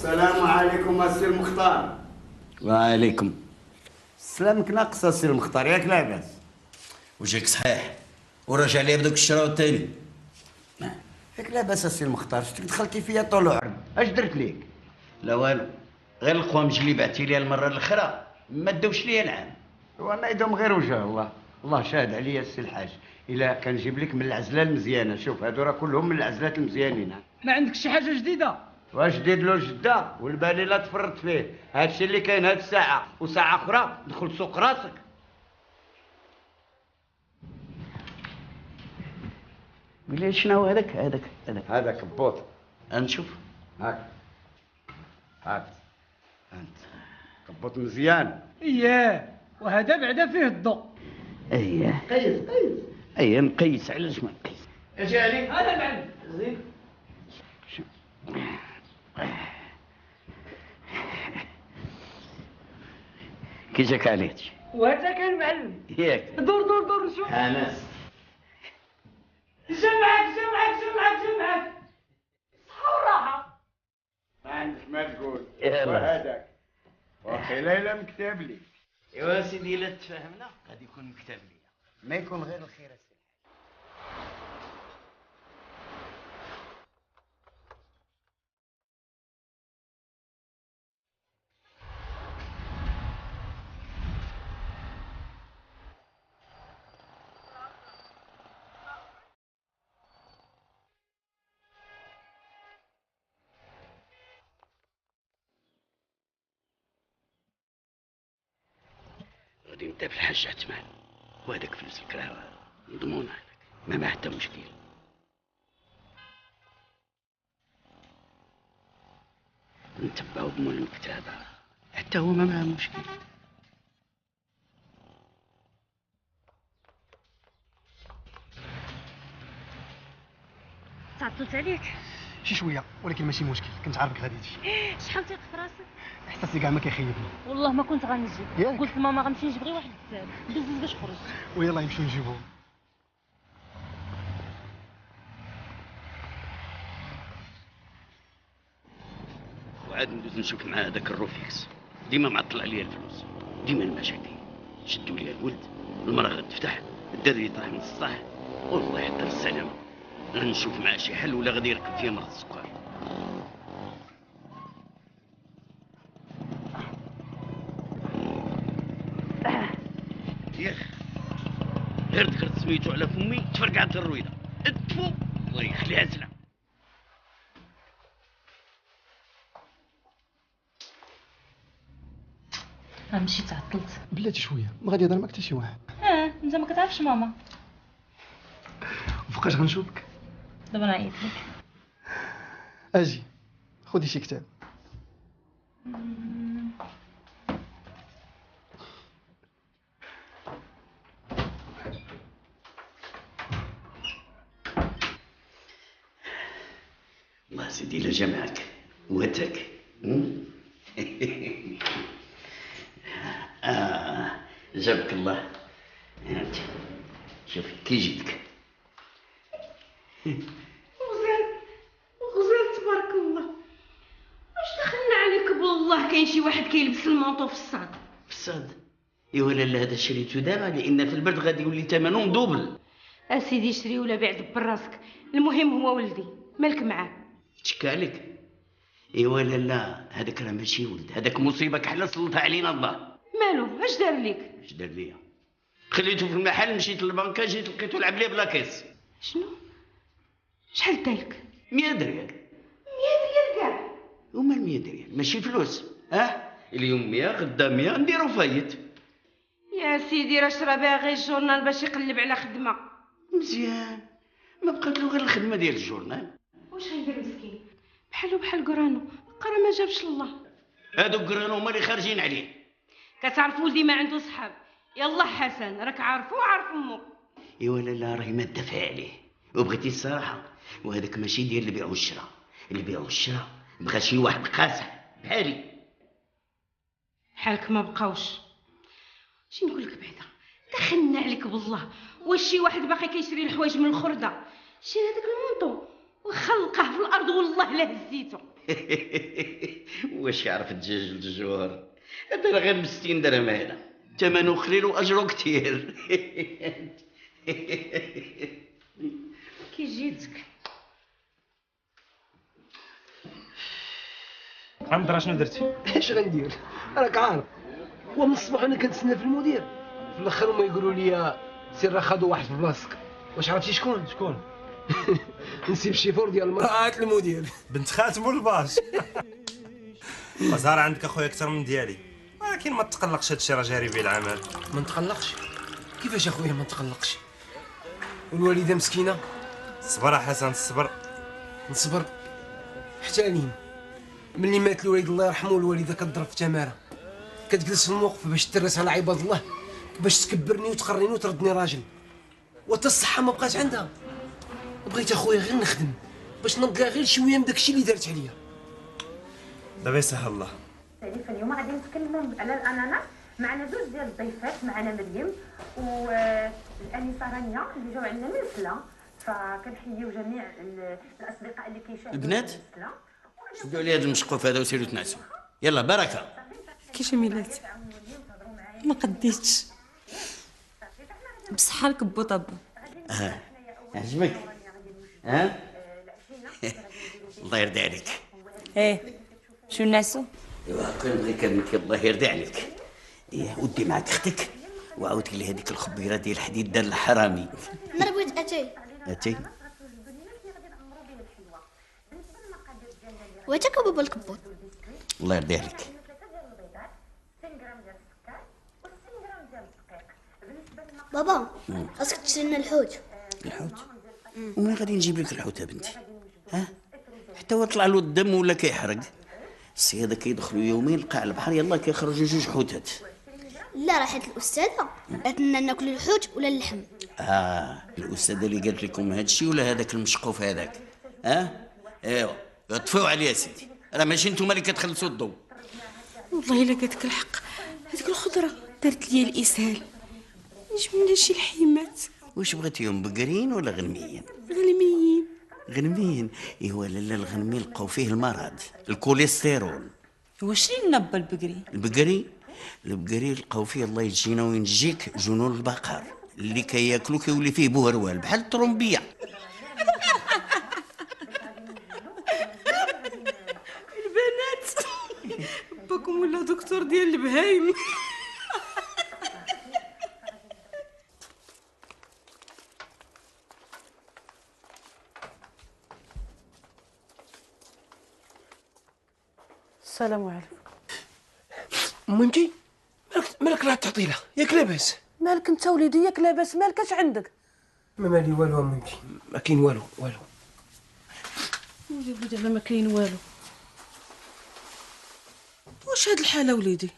السلام عليكم السي المختار. وعليكم. سلامك ناقص السي المختار، ياك لاباس؟ وجهك صحيح ورجع لي بدوك الشراو الثاني. ياك لاباس السي المختار؟ شتك دخلتي فيا طول وعرض، اش درت ليك؟ لا والو، غير القوامج اللي بعتي لي المره الاخرى ما داوش لي العام. والله يدوم غير وجه الله. الله شاهد عليا السي الحاج، الا كنجيب لك من العزله المزيانه. شوف هادو راه كلهم من العزلات المزيانين. ما عندكش شي حاجه جديده؟ واش جديد له جده والبالي لا تفرط فيه. هادشي اللي كاين هاد الساعه، وساعه اخرى دخل سوق راسك. قولي شنو هذاك هذاك بوط. نشوف. هاك انت كبوط مزيان. اييه، وهذا بعدا فيه الضوء. اييه قيس اييه نقيس. علاش ما نقيس؟ اجي عليك هذا المعلم. زين. كي جاك عليك؟ وهذا كان المعلم. ياك دور شوف. انس جمعك صحة والراحة. ما عندك ما تقول. يلا. وهذاك وقيلا الا مكتاب لي. ايوا سيدي الا تفاهمنا غادي يكون مكتب ليا. ما يكون غير الخير السي. غادي نبدا بالحاج عثمان، وهذاك فلوس الكراوه نضمون هذاك ما حتى مشكل. نتبعو بمول المكتبه حتى هو ما معاه مشكل. تعطلت عليك شي شويه ولكن ماشي مشكل، كنت عارفك غادي تجي. شحال تيق في راسك؟ احساسي كاع ما كيخيبني. والله ما كنت غنجي. ياك؟ قلت لماما غنمشي نجيب غير واحد الكتاب بزز باش خرج. ويلا نمشيو نجيبوه. وعاد ندوز نشوف مع هذاك الروفيكس، ديما معطل عليا الفلوس، ديما المشاكل. شدوا لي الولد، المراه غتفتح، الدري طاح من السطح، والله يحضر السلامه. غنشوف معاه شي حل ولا غادي يركب فيا مرض السكر. ياخ غير ذكرت سميتو على فمي تفرقعت الرويده. ادفو الله يخليها زله. غنمشي تعطلت. بلاتي شويه ما غادي يهضر معاك حتى شي واحد. انت ما كتعرفش ماما. وفوقاش غنشوفك؟ دابا نعيط لك. اجي خدي شي كتاب. الله سيدي لا جمعك وهتك. جابك الله. هانت شوف كي جيتك. غزال تبارك الله. واش دخلنا عليك بالله؟ كاين شي واحد كيلبس المونطو في الصاد. في الصاد؟ ايوا لالا هذا شريتو دابا لان في البرد غادي يولي ثمنه مدوبل. اسيدي شري ولا بيع دبر راسك. المهم هو ولدي مالك معاه؟ تشكى عليك. ايوا لالا هذاك راه ماشي ولد، هذاك مصيبه كحله سلطها علينا الله. مالو اش دار ليك؟ اش دار ليا؟ خليته في المحل، مشيت للبنكه، جيت لقيتو لعب لي بلا كيس. شنو؟ شحال دالك؟ 100 درهم. 100 ريال كاع؟ هما 100 درهم ماشي فلوس. اليوم 100 غدا 100 نديرو فايت. يا سيدي راه شرا باغي الجورنال باش يقلب على خدمه. مزيان، ما بقات له غير الخدمه ديال الجورنال. واش غيدير مسكين؟ بحالو بحال قرانو، قرا ما جابش الله. هادوك قرانو هما اللي خارجين عليه. كتعرف ولدي ما عنده صحاب. يلا حسن راك عارفو وعارف امو. ايوا لالا راهي ما دافع عليه، وبغيتي الصراحه، وهذاك ماشي ديال البيع والشراء. البيع والشراء بغى شي واحد قاصح بحالي. حالك ما بقاوش. شي نقول لك بعدا؟ دخلنا عليك بالله. واش شي واحد باقي كيشري الحوايج من الخرده؟ شري هذاك المونطو وخلقه في الارض والله لا هزيتو. واش يعرف الدجاج الجوار؟ هذا راه غير ب 60 درهم هذا، ثمنه قليل واجره كثير. كي جيتك عمدرا شنو درتي؟ اش غندير؟ راك عارف، ومن الصباح انا كنتسنى في المدير، في الاخر هما يقولوا لي سير راه خدوا واحد في بلاصتك. واش عرفتي شكون؟ نسيب الشيفور ديال مرأة المدير. بنت خاتم الباش. وزهر عندك اخويا اكثر من ديالي، ولكن ما تقلقش، هادشي راه جاري به العمل. ما نتقلقش؟ كيفاش اخويا ما نتقلقش؟ والوالده مسكينه. صبر حسن الصبر. نصبر حتى لين ملي مات الوالد الله يرحمه والوالده كتضرب في تماره، كتجلس في الموقف باش ترس على عباد الله، باش تكبرني وتقرني وتردني راجل، وتا الصحه ما بقات عندها. بغيت اخويا غير نخدم باش نضيع غير شويه من داكشي اللي دارت عليا. دابا يسهل الله. فاليوم غادي نتكلموا على الاناناس. معنا زوج ديال الضيفات، معنا مريم والانسه رانيا اللي جاو عندنا من السلا، فكنحييو جميع الاصدقاء اللي كيشاهدوا البنات شدوا علي هذا المشقوف هذا وسيروا تنعسوا. يلا بركه. كي جميلات ما قديتش بصحة لك بو طب. عجبك؟ الله يرضي عليك. ايه شو ناسو؟ ايوا كنبغي كلمك الله يرضي عليك. ايه ودي معك اختك وعاودت لي هذيك الخبيره ديال الحديد دار الحرامي. انا بغيت اتي واتاك بابا الكبوت. الله يرضي عليك. بابا خاصك تشري لنا الحوت. الحوت؟ ومن غادي نجيب لك الحوت يا بنتي؟ حتى هو طلع له الدم ولا كيحرق. السي هذا كيدخلوا يومين لقاع البحر يلا كيخرجوا جوج حوتات. لا راحت الاستاذه قالت لنا ناكل الحوت ولا اللحم. الاستاذه اللي قالت لكم هذا الشيء ولا هذاك المشقوف هذاك؟ ايوا طفيو عليه سيدي، راه ماشي نتوما اللي كتخلصوا الضوء. والله الا قالتك الحق، هذيك الخضره دارت لي الاسهال، جبنا شي لحيمات. واش بغيتيهم بقرين ولا غنميين؟ غنميين. غنميين؟ ايوا لالا الغنمي لقاو فيه المرض الكوليسترول. واش لينا با البقري؟ البقري لقاو فيه الله يجينا وينجيك جنون البقر اللي كياكلو كيولي فيه بوهروال بحال الطرومبيه. البنات باكم ولا دكتور ديال البهايم. السلام عليكم. مهمتي مالك راه تعطي لها ياك لاباس؟ مالك انت وليدي ياك لاباس؟ مالك اش عندك؟ ما مالي والو مهمتي، ما كاين والو. وليدي على ما كاين والو. واش هاد الحاله وليدي؟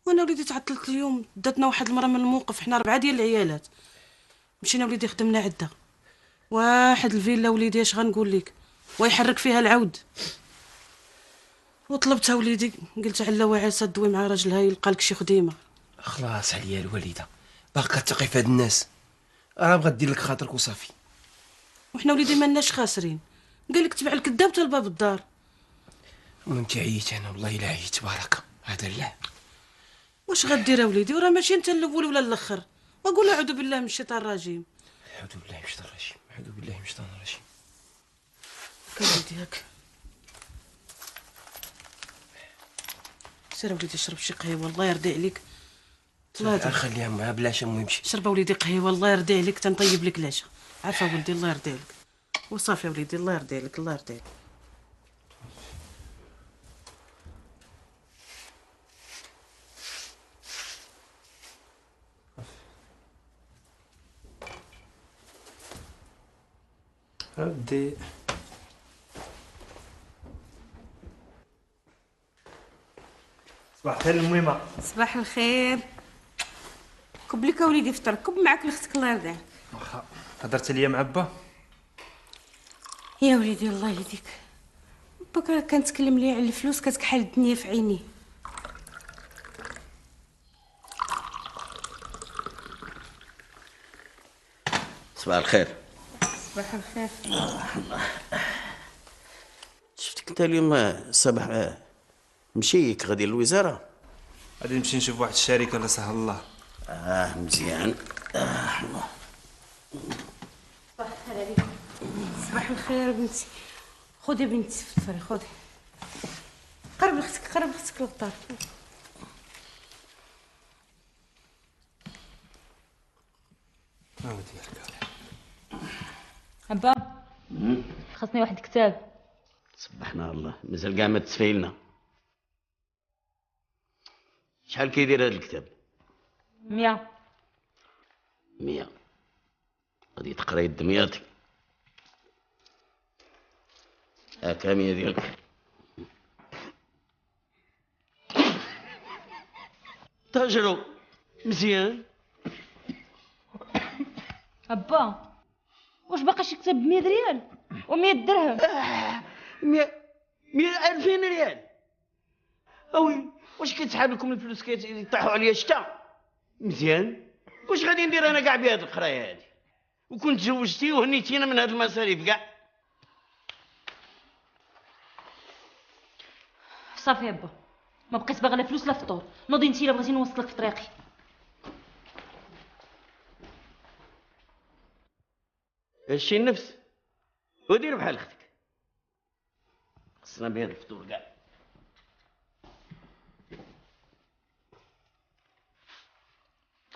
وانا وليدي تعطلت اليوم، داتنا واحد المره من الموقف، حنا 4 ديال العيالات مشينا وليدي خدمنا عده واحد الفيلا وليدي، اش غنقول لك، ويحرك فيها العود. وطلبتها وليدي، قلت على واعسه دوي مع راجلها يلقى لك شي خديمه. خلاص عليا الوالده، باقا تقي في هاد الناس، راه بغات دير لك خاطرك وصافي. وحنا وليدي مالناش خاسرين، قال لك تبع الكذاب حتى لباب الدار. مهمتي عييت انا والله الا عييت بارك هذا لا. واش غدير وليدي؟ وراه ماشي انت الاول ولا الاخر، وقول اعوذ بالله من الشيطان الرجيم. اعوذ بالله من الشيطان الرجيم، اعوذ بالله من الشيطان الرجيم. كوليدي هاك سير وليدي شرب شي قهوه الله يرضي عليك. خليها معاه بلاش يمشي. شرب وليدي قهوه الله يرضي عليك، تنطيب لك العشاء. عافا ولدي الله يرضي عليك. وصافي وليدي الله يرضي عليك، الله يرضي عليك. ودي صباح الخير المهمه. صباح الخير. كب لك وليدي فطر، كب معك لختك الله يرضي عليك. واخا هضرت ليا مع با؟ يا وليدي الله يهديك، باك كان تكلم لي على الفلوس كتكحل الدنيا في عيني. صباح الخير. صباح الخير. انت اليوم الصباح مشيك غادي للوزاره؟ غادي نمشي نشوف واحد الشركه لا سهل الله. مزيان. الله. صباح الخير عليكم. صباح الخير بنتي. خذي بنتي في الفري، خذي. قرب اختك للدار. أبا خاصني واحد كتاب. سبحنا الله، مازال كاع ما تسفايلنا. شحال كيدير هذا الكتاب؟ 100. 100. غادي تقرا يد مياطي. هاكا 100 ديالك. تاجروا مزيان. أبا واش باقي شي كتاب ب100 ريال و100 درهم؟ 2000 ريال. اوي واش كيتسحاب لكم الفلوس كيطيحوا عليا الشتا؟ مزيان. واش غادي ندير انا كاع بهاد القرايه هادي؟ وكنت تزوجتي وهنيتينا من هاد المصاريف كاع. صافي أبا، ما بقيت باغا لا فلوس لا فطور. نوضي انتي الا بغيتي نوصلك في طريقي. هادشي النفس ودير بحال اختك. خصنا بهاد الفطور كاع.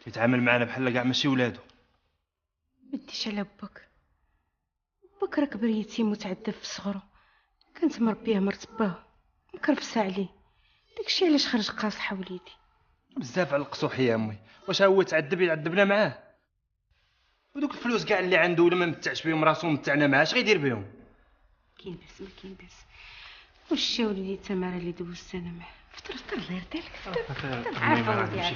كيتعامل معنا بحال كاع ماشي ولادو. مديش على باك راه كبر يتيم متعذب في صغرو، كانت مربيه مرت باه مكرفسه عليه، داكشي علاش خرج قاصحه وليدي. بزاف على القصوح يا امي، واش هو تعذب يعذبنا معاه؟ ودوك الفلوس كاع اللي عنده ولا ما متعش بهم راسو متعنا معاه، اش غيدير بهم؟ كاين باس ما كاين باس. واش جا وليدي تماره اللي دوزت انا معاه؟ فطر الله يرضي عليك، فطر. عارفه ولدي.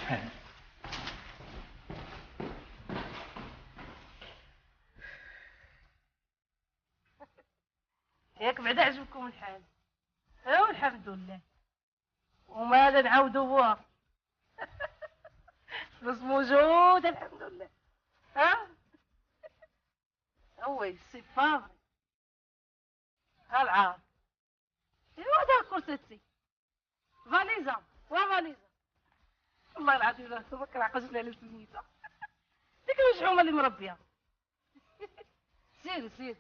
ياك بعدا عجبكم الحال؟ ها والحمد لله. وماذا نعاودوا؟ بس موجود الحمد لله. ها هو سي فافري العار. ايوا هذا كرسيتي فاليزا وفاليزا. والله العظيم لا تفكر عقلت على سميتها ديك الوجعومه اللي مربيه. سيري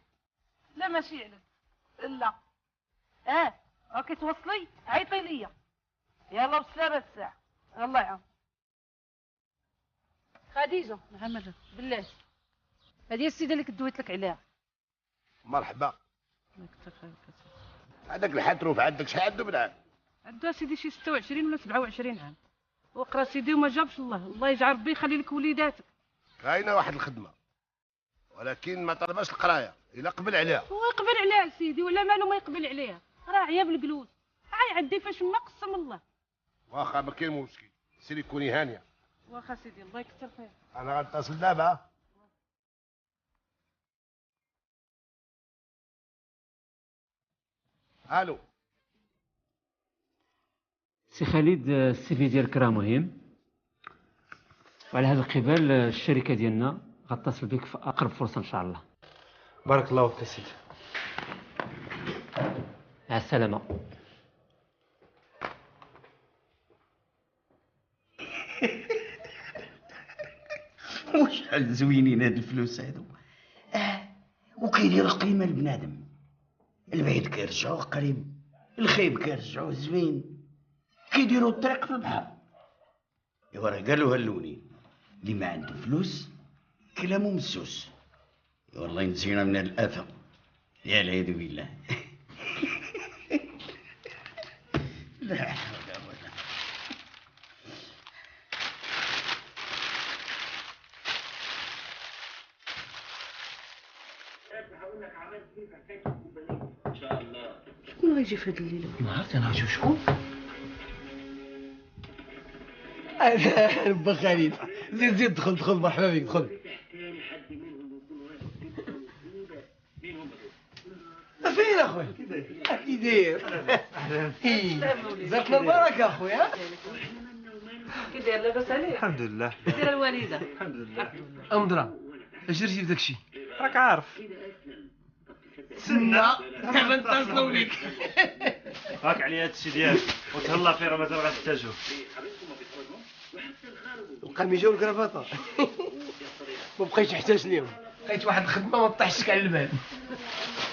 لا ماشي عليك لا. راكي توصلي عيطي ليا. يلا بسلامة الساعة. الله يعاون. خديجة محمد بالله هذه السيدة اللي كدويت لك عليها. مرحبا. هذاك الحتروف عندك شحال عنده من عام؟ عنده سيدي شي 26 ولا 27 عام. وقرا سيدي وما جابش. الله يجعل ربي يخلي لك وليداتك. كاينه واحد الخدمه ولكن ما طلباش القرايه الا قبل عليها. هو يقبل عليها سيدي ولا مالو ما يقبل عليها؟ راه عيا بالجلوس. هاي عندي فاش ما قسم الله. واخا ما كاين مشكل، سيري كوني هانيه. واخا سيدي الله يكثر خير. انا غنتصل دابا. الو سي خالد، السيفي ديالك راه مهم، وعلى هذا القبال الشركه ديالنا غتصل بك في اقرب فرصه ان شاء الله. بارك الله فيك سيدي. مع السلامه. وشحال زوينين هاد الفلوس هادو. وكيديروا قيمه لبنادم. البعيد كيرجعوه قريب، الخايب كيرجعوه زوين، كيديروا الطريق في البحر. ايوا راه قالوها الاولين، اللي ما عنده فلوس كلامه مسوس. والله نجينا من الافه يا العياذ بالله. لا حول ولا قوه. شكون غيجي في هاد الليله؟ ما عرفت انا غيجيو شكون. با خالد زيد دخل مرحبا بك دخل. فين اخويا؟ كي داير؟ جاتنا البركه اخويا. كي داير لاباس عليك؟ الحمد لله. كي داير الوالده؟ الحمد لله. امضرا اش درتي في داكشي؟ راك عارف تسنى دابا نتصلوا بك. هاك عليا هادشي ديالك وتهلا فيه راه مازال غتحتاجوه. القميجه والكرافطه ما بقيتش يحتاج ليهم، لقيت واحد الخدمه ما طيحش على البال.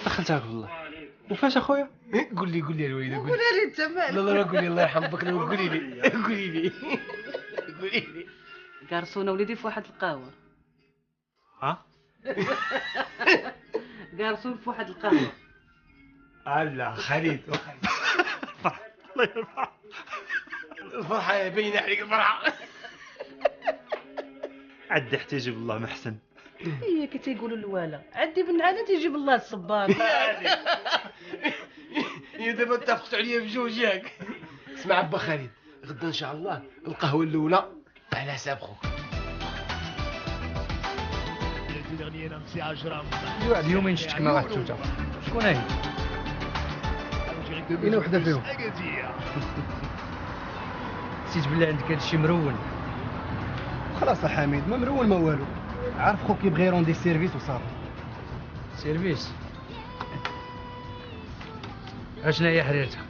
دخلتها بالله. وفاش اخويا؟ قول لي الوالده قولها لي انت مالك. لا قول لي الله يرحم بك. قولي لي قارصونا وليدي في واحد القهوه. ها؟ قارصون في واحد القهوه. لا خالد الله يرحم. الفرحه باينه عليك الفرحه. عدي احتاجي بالله محسن. هي كي تيقولوا الوالا عدي بن عاد تيجيب الله الصبار. يا دابا اتفقتوا عليا بجوج ياك. اسمع با خالد، غدا ان شاء الله القهوه الاولى على حساب خوك. واحد يومين شفتك مع واحد توته، شكون هي؟ بين وحده فيهم. نسيت بلي عندك هادشي مرون. خلاص حميد، ما مرون ما والو، عارف خوك يبغي يروندي السيرفيس وصافي. سيرفيس؟ اشنا هي حريرتها؟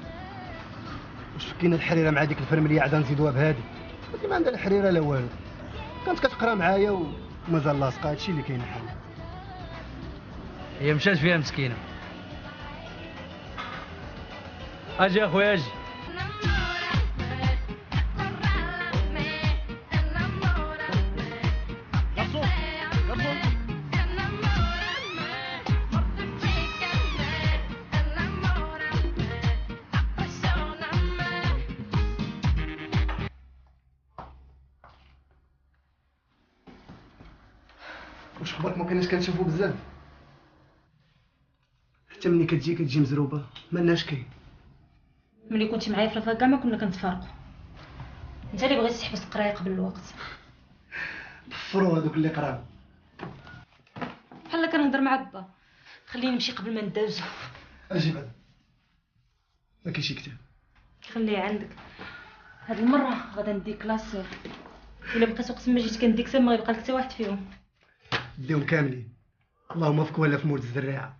واش فكينا الحريره مع ديك الفرمليه عاد نزيدوها بهادي؟ ما عندها الحريره لا والو، كانت كتقرا معايا ومازال لاصقه، هادشي اللي كاين حميد. هي مشات فيها مسكينه. اجي اخويا اجي. واش خبرك ما كناش كنشوفو بزاف؟ حتى ملي كتجي مزروبه مالناش كاين. ملي كنت معايا في الفا كاع ما كنا كنتفارقوا. انت اللي بغيتي تحبس القرايه قبل الوقت. ضفروا هذوك اللي قراو. بحال كنهضر مع با، خليني نمشي قبل ما ندازو. اجي بعد، ما كاينش كتاب. خليه عندك. هاد المره غادا ندي كلاس، الا بقيت اقسم ما جيت كنديك سما ما غيبقى لك حتى واحد فيهم. ديهم كاملين، اللهم فك ولا في مولد الزراعه.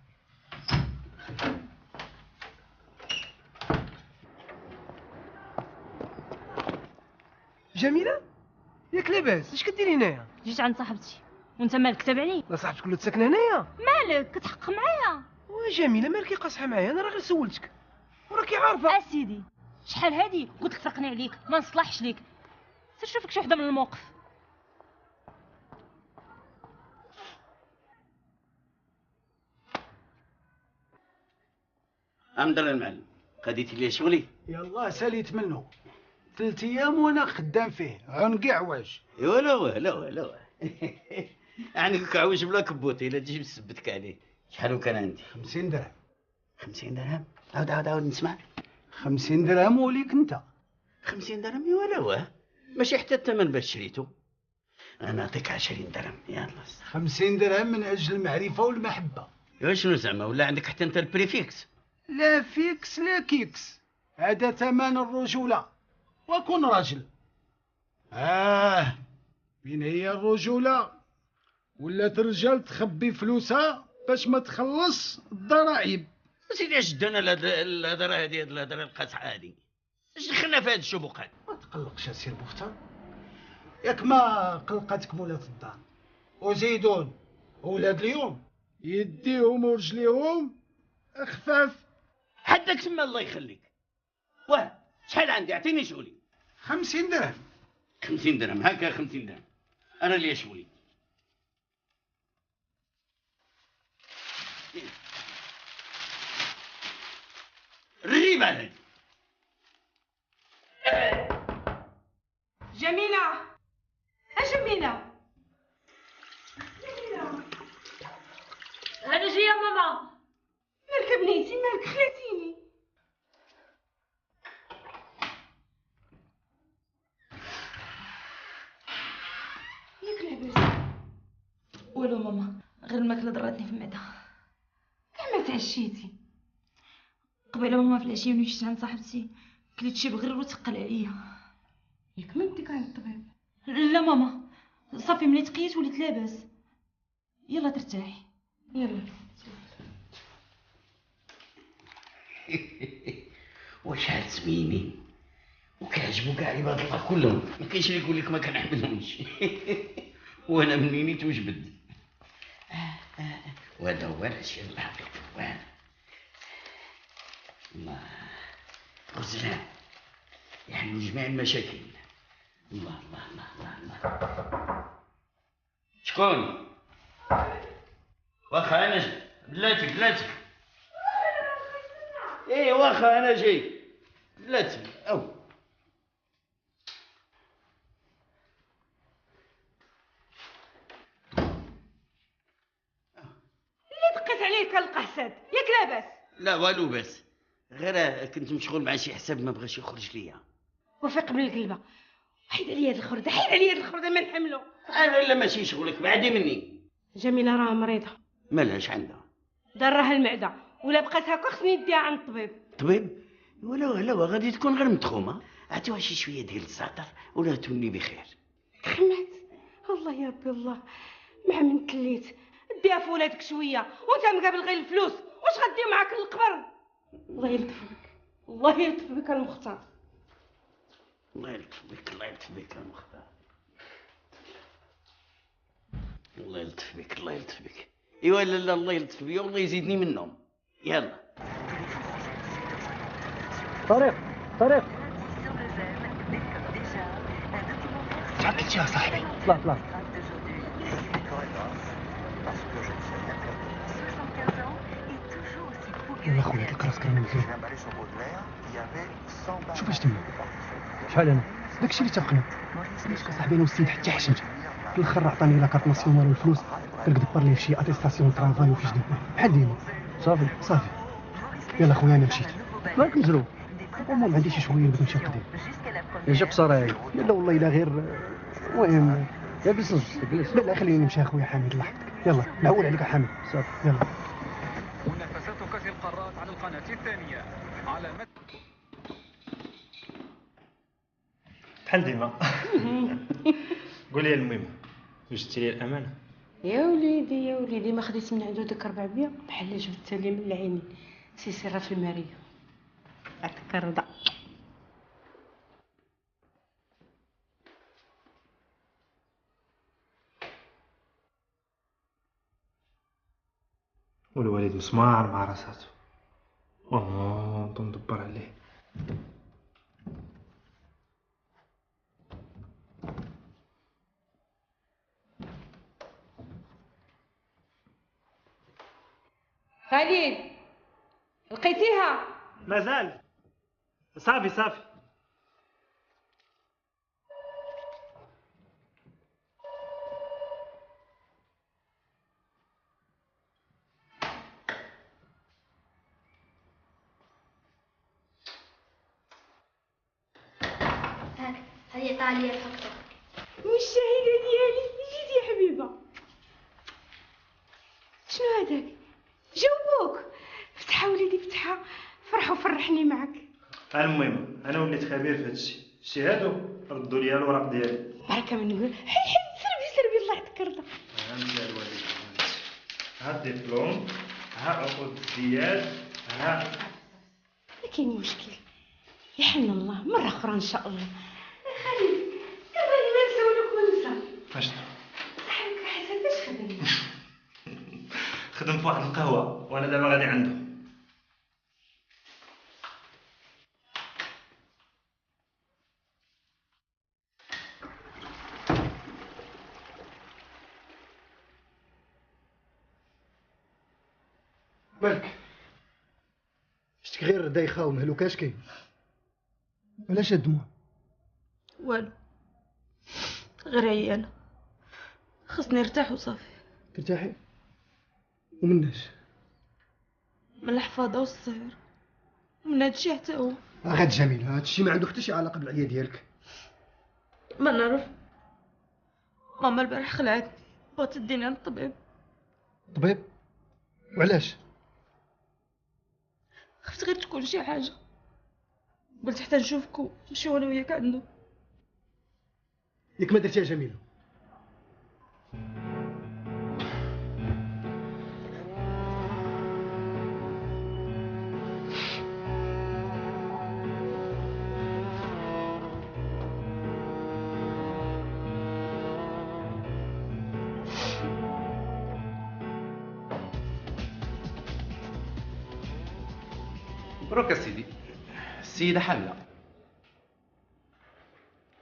جميله ياك لاباس؟ اش كديري هنايا؟ جيت عند صاحبتي. وانت مالك تابعني؟ لا صاحبتك كلها تساكنه هنايا؟ مالك كتحقق معايا؟ جميله مالك قاصحه معايا؟ انا راه غير سولتك وراكي عارفه. اسيدي شحال هادي قلت لك فرقني عليك، ما نصلحش ليك. سير شوف لك شي وحده من الموقف. امدر المعلم، خديتي لي شغلي؟ يلا ساليت منه 3 ايام وانا خدام فيه عنقي عواج. ولا عنك عواج بلا كبوتي الا تجي نثبتك عليه. شحال كان عندي؟ 50 درهم. 50 درهم؟ عاود نسمع. 50 درهم وليك انت. 50 درهم ولا ماشي حتى الثمن باش شريته. انا نعطيك 20 درهم يلا. 50 درهم من اجل المعرفه والمحبه. يا شنو زعما ولا عندك حتى انت البريفيكس؟ لا فيكس لا كيكس، هذا ثمن الرجوله، وكن راجل. فين هي الرجوله؟ ولات الرجال تخبي فلوسها باش ما تخلص الضرائب. سيدي اش دانا الهضره هادي، هاد الهضره القاصحه هادي، اش دخلنا في هاد الشبوقات؟ ما تقلقش اسير بختار، ياك ما قلقتك مولات الدار وزيدون ولاد اليوم يديهم ورجليهم خفاف. حدك تما الله يخليك. شحال عندي؟ اعطيني شغلي. 50 درهم. 50 درهم هكا 50 درهم. انا اللي شغلي. الريبه هذه. جميلة جميلة انا جايه ماما. مالك بنيتي مالك خليتيني؟ ياك لاباس؟ والو ماما، غير الماكله ضراتني في المعده. كاع ما تعشيتي؟ قبيله ماما في العشيه ملي مشيت عند صاحبتي كليت شي بغير وثقل عليا. ياك ما نديك عند الطبيب؟ لا ماما صافي ملي تقيت وليت لاباس. يلا ترتاحي يلا. وشحال زوينين وكيعجبو كاع عباد الله كلهم، ما كاينش اللي يقول لك ما كنحملهمش. وانا منين توجبد. وهذا هو الشيء الحقيقي. وهذا الله غزلان يحلوا جميع المشاكل. الله الله الله الله الله. شكون؟ واخا انا جاي. بلاتي ايه واخا انا جاي. بلاتي او اللي دقيت عليه كالقحسد ياك لاباس؟ لا والو بس، غير كنت مشغول مع شي حساب ما بغاش يخرج ليا. وفيق من القلبه. حيد عليا هاد الخرده، حيد عليا هاد الخرده ما نحملو. انا الا ماشي شغلك بعدي مني. جميله راه مريضه. مالهاش عندها؟ ضرها المعده ولا بقات هكا خصني نديها عند الطبيب. طبيب؟ ولا غادي تكون غير متخومه. عطيوها شي شويه ديال الزعتر ولا تولي بخير. تخمات الله يا ربي الله مع من تليت. ديها في ولادك شويه وانت مقابل غير الفلوس، واش غدير معاك للقبر؟ الله يلطف بك، الله يلطف بك المختار. الله يلطف بك، الله يلطف بك المختار. الله يلطف بك، الله يلطف بك. ايوا لا الله يلطف بيا والله يزيدني منهم. يلا طريق تعقلت يا صاحبي. طلع يلا خويا هاد الكراس كرا مزيان. شوف اش تما. شحال انا؟ داكشي اللي اتفقنا. سميتك صاحبي انا والسيد حتى حشمت. في الاخر عطاني لا كارت ناسيونال والفلوس، قال لك دبر ليه في شي اتيستاسيون طرافاي وفي جديد بحال ديما. صافي يلا خويا انا مشيت. مالك مزروب؟ المهم عندي شي شويه بغيت نمشي نقضي. يا قصراي. لا والله الا غير المهم جلس لا خليني نمشي اخويا حامد الله يحفظك. يلا نعول عليك حامد. صافي يلا. منافسات كأس القارات على القناة الثانية على بحال ديما. قولي المهم وجدتي لي الامانه. يا وليدي ما خديت من عنده داك 400 بحال جبت لي من العينين. سي راه في الماريه عطاك الرضا. والوالد مسمار مع راساتو. ندبر عليه. خالد لقيتيها؟ مازال. صافي هاك هذه طالية الفقطة. والشهيدة ديالي جيتي يا حبيبة. شنو هذاك؟ جاوبوك. فتحة وليدي فتحة، فرحوا فرحني معك. المهم انا وليت خبير في هادشي. شي هادو ردوا لي الوراق ديالي. بركة من نقول حي سربي الله يعطيك الرضا. فهمت يا الوالد. ها الدبلوم، ها عقود الزياد، ها ما كاين مشكل. يحن الله مرة أخرى إن شاء الله. خالد كبرني ما نسولك وننسى. اشنو؟ صاحبك حسن فاش خدم؟ خدم في واحد القهوه وانا دابا غادي عنده. مالك؟ شتك غير دايخه ومهلوكه اش كاين؟ علاش هاد الدموع؟ والو غير عيانة، خصني نرتاح وصافي. ترتاحي؟ ومناش؟ من الحفاضة والصهر من هادشي حتى هو. غاد جميل، هادشي ما عنده حتى شي علاقه بالعيا ديالك. ما نعرف، ماما البارح خلعتني بغات تديني عند الطبيب. طبيب؟ وعلاش؟ خفت غير تكون شي حاجة، قلت حتى نشوفك ونمشيو انا وياك عنده. ياك ما درتيها جميله. مبروك سيدي. السيدة حاملة.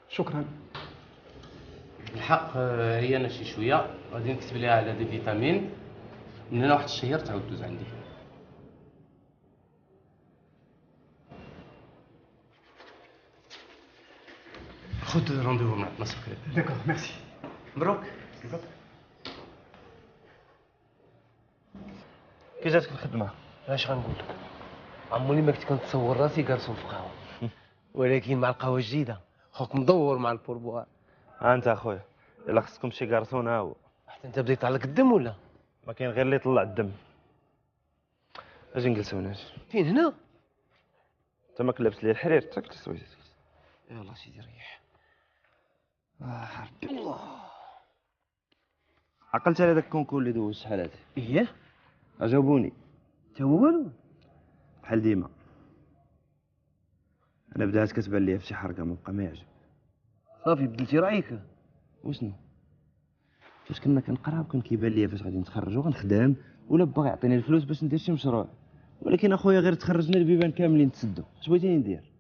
شكرا. الحق هي انا شي شويه غادي نكتب ليها على دي فيتامين، من هنا واحد الشهر تعاود دوز عندي. خذ رونديفو مع الناس قريب. داكور ميرسي. مبروك. كي جاتك الخدمة؟ اش غنقول لك، عمري ما كنت كنتصور راسي كارسون في قهوه، ولكن مع القهوه الجديده خوك مدور مع البوربوار. انت اخويا الا خصكم شي كارسون ها هو. حتى انت بدا يطلع لك الدم ولا؟ ما كاين غير اللي يطلع الدم. اجي نجلسو هنا. فين هنا؟ انت ماك لابس لي الحرير حتى كنت سويت. يلا سيدي ريح. ربي الله. عقلت على داك الكونكور اللي دوز شحال هادي؟ اييه عجبوني. تا هو والو بحال ديما. انا بدات كتبان ليا في شي حركه ما بقى ما يعجب. صافي بدلتي رايك؟ وشنو؟ فاش كنا كنقراو كان كيبان ليا فاش غادي نتخرج وغنخدم ولا باغي يعطيني الفلوس باش ندير شي مشروع، ولكن اخويا غير تخرجنا البيبان كاملين تسدوا. اش بغيتيني ندير؟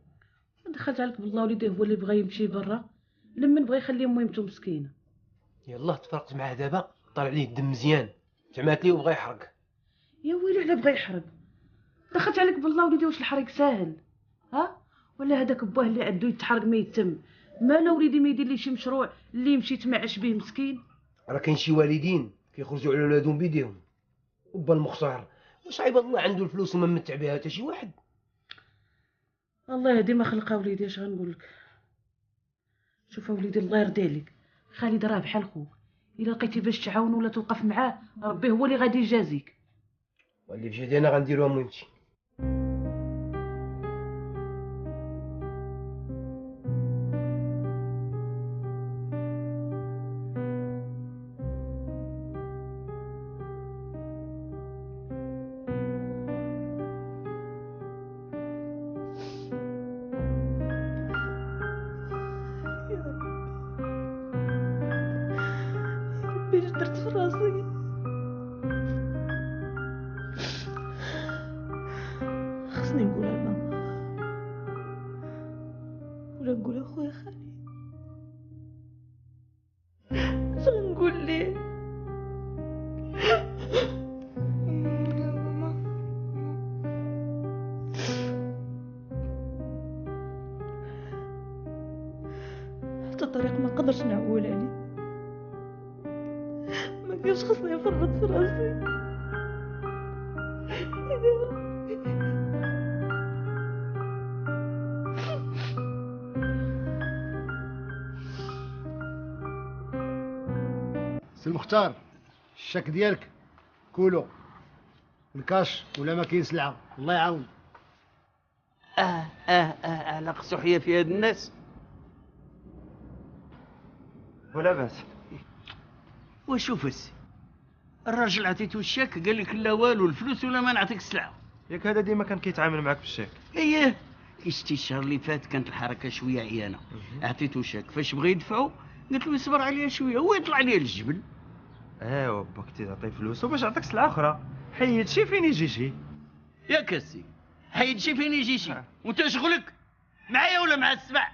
دخلت عليك بالله وليدي هو اللي بغى يمشي برا، لما بغى يخلي ميمته مسكينه. يلا تفرقت معاه دابا، طالع ليه الدم مزيان، تعمات ليه وبغى يحرق. يا ويلي على بغى يحرق. دخلت عليك بالله وليدي واش الحريق ساهل؟ ها؟ ولا هذاك بواه اللي عنده يتحرق ما يتم، مالا وليدي ما يدير لي شي مشروع اللي يمشي يتمعش به مسكين. راه كاين شي والدين كيخرجوا على ولادهم بيديهم، وبا المختار واش عيب الله عنده الفلوس وما متع بها حتى شي واحد. الله يهدي ما خلقها وليدي، اش غنقول لك؟ شوف وليدي الله يرضي عليك، خالد راه بحال خوك، الا لقيتي باش تعاون ولا توقف معاه ربي هو اللي غادي يجازيك. واللي في يدي انا غنديروها مهمتي. ربي اش درت في راسي؟ خصني نقولها لماما ولا نقولها خويا خالد؟ اش غنقول ليه؟ حتى طريق ما نقدرش نعول عليه، ما كانش خصني نفرط في راسي. سي المختار، الشك ديالك كولو الكاش ولا ما كاين سلعه، الله يعاون. على قصوحيه في هاد الناس ولا باس. وشوف السي الراجل عطيتو الشاك قال لك لا والو الفلوس ولا ما نعطيك السلعه. ياك هذا ديما كان كيتعامل معاك بالشيك. اييه كيشتي الشهر اللي فات كانت الحركه شويه عيانه، عطيتو شاك فاش بغى يدفعو قلت له يصبر عليا شويه هو يطلع ليا للجبل. ايوا با كنتي تعطيه فلوسو باش يعطيك سلعه اخرى، حيد شي فين يجي شي. ياك السي حيد شي فين يجي شي، وانت شغلك معايا ولا مع السبع؟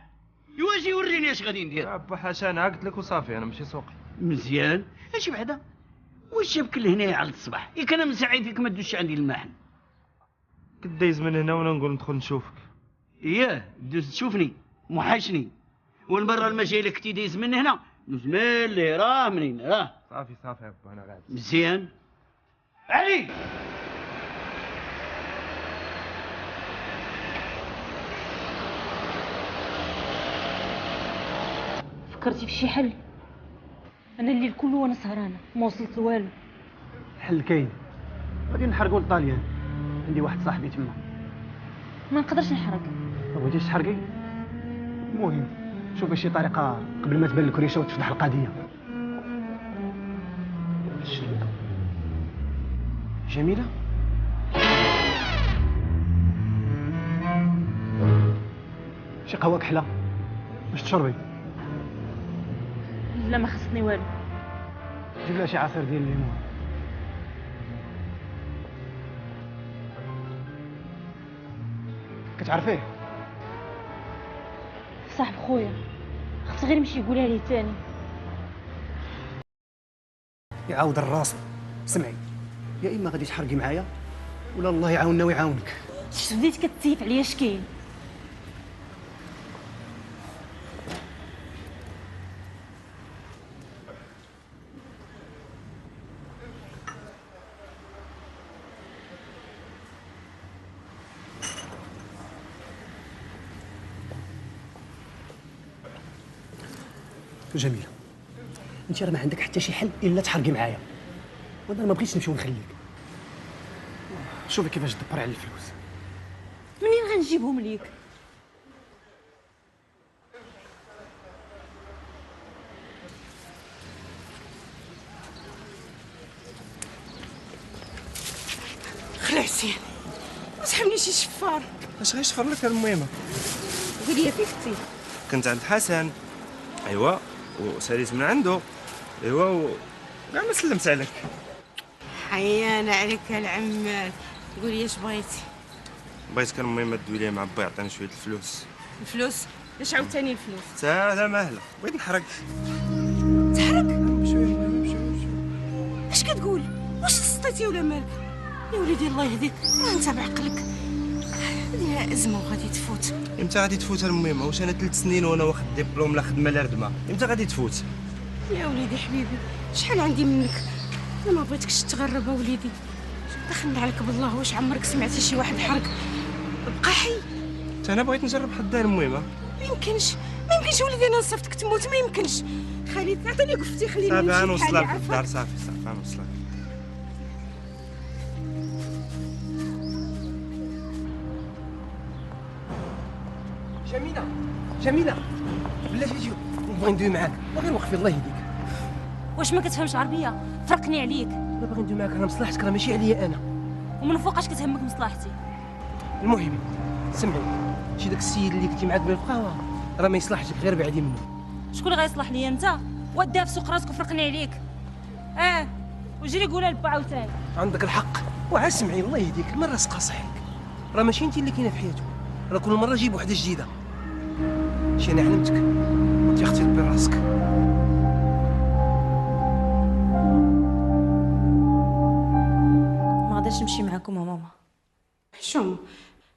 يواجي يوريني اش غادي ندير. با حاشا انا قلت لك وصافي، انا ماشي سوقي. مزيان اش بعدا؟ واش جابك لهنايا على الصباح؟ ياك انا مساعدك ما تدوش عندي المحل. كنت دايز من هنا وانا نقول ندخل نشوفك. اياه دوز تشوفني موحشني، والمره اللي ما جاي لك كنتي دايز من هنا دوز من اللي راه منين راه. صافي صافي يا با انا قاعد. مزيان علي. فكرتي في شي حل؟ انا الليل كله وانا سهرانه ما وصلت لوالو. الحل كاين، غادي نحرقوا للطاليان، عندي واحد صاحبي تما. ما نقدرش نحرق. ما بغيتيش تحرقي؟ المهم شوفي شي طريقه قبل ما تبان الكريشه وتفضح القضيه. جميله شي قهوه كحله باش تشربي. لا ما خصني والو. جيب لها شي عصير ديال الليمون. كتعرفيه؟ صاحب خويا، خفت غير يمشي يقولها لي تاني. يعاود الراس. سمعي، يا اما غادي تحرقي معايا ولا الله يعاوننا ويعاونك. شفت بديت كتسيف عليا اش كاين. جميله، انت راه ما عندك حتى شي حل الا تحرقي معايا، وانا ما بغيتش نمشي ونخليك. شوفي كيفاش دبر على الفلوس. منين غنجيبهم ليك؟ خلعتي ما تحملي شي شفار. اش غيشفر لك المهمه؟ قول لي فين كنتي؟ كنت عند حسن. ايوا وساليت من عنده. ايوا كاع ما سلمت عليك. حيانة عليك العمال. قول لي اش بغيتي؟ بغيت كان المهم دوي لي مع با يعطيني شويه الفلوس. الفلوس؟ علاش عاوتاني الفلوس؟ ساهله ماهله، بغيت نحرق. تحرق؟ بشويه بشويه. اش كتقول؟ واش تسطيتي ولا مالك؟ يا وليدي الله يهديك، ما انت بعقلك. هذه ازمه وغادي تفوت. امتى غادي تفوت المهمه؟ واش انا 3 سنين وانا واخد ديبلوم لا خدمه لا ردمه، امتى غادي تفوت؟ يا وليدي حبيبي، شحال عندي منك؟ انا ما بغيتكش تغرب وليدي. دخلنا عليك بالله، واش عمرك سمعتي شي واحد حرق بقى حي؟ انا بغيت نجرب حدها المهمه. ما يمكنش وليدي، انا نصفتك تموت، ما يمكنش. خليت عطيني قفتي، خليني صافي نمشي غنوصلها بحالي، في عارفة؟ الدار. صافي غنوصلها. جميله بلاتي تجيو، نبغي ندوي معاك. غير وقفي الله يهديك. واش ما كتفهمش عربيه؟ فرقني عليك. باغي ندوي معاك، انا مصلحتك راه ماشي عليا انا. ومن فوقاش كتهمك مصلحتي؟ المهم سمعي، شي داك السيد اللي كنتي معاك بالقهوه راه ما يصلحش غير بعدي منه. شكون اللي غيصلح لي؟ انت وديها في سوق راسك وفرقني عليك. وجري قولها لبا عاوتاني. عندك الحق، وعا سمعي الله يهديك، من راسك صحيك، راه ماشي انت اللي كاينه في حياته، راه كل مره جيب وحده جديده. شي انا علمتك وانت يا اختي دبر راسك. ما غاديش نمشي معاكم يا ماما. حشوم،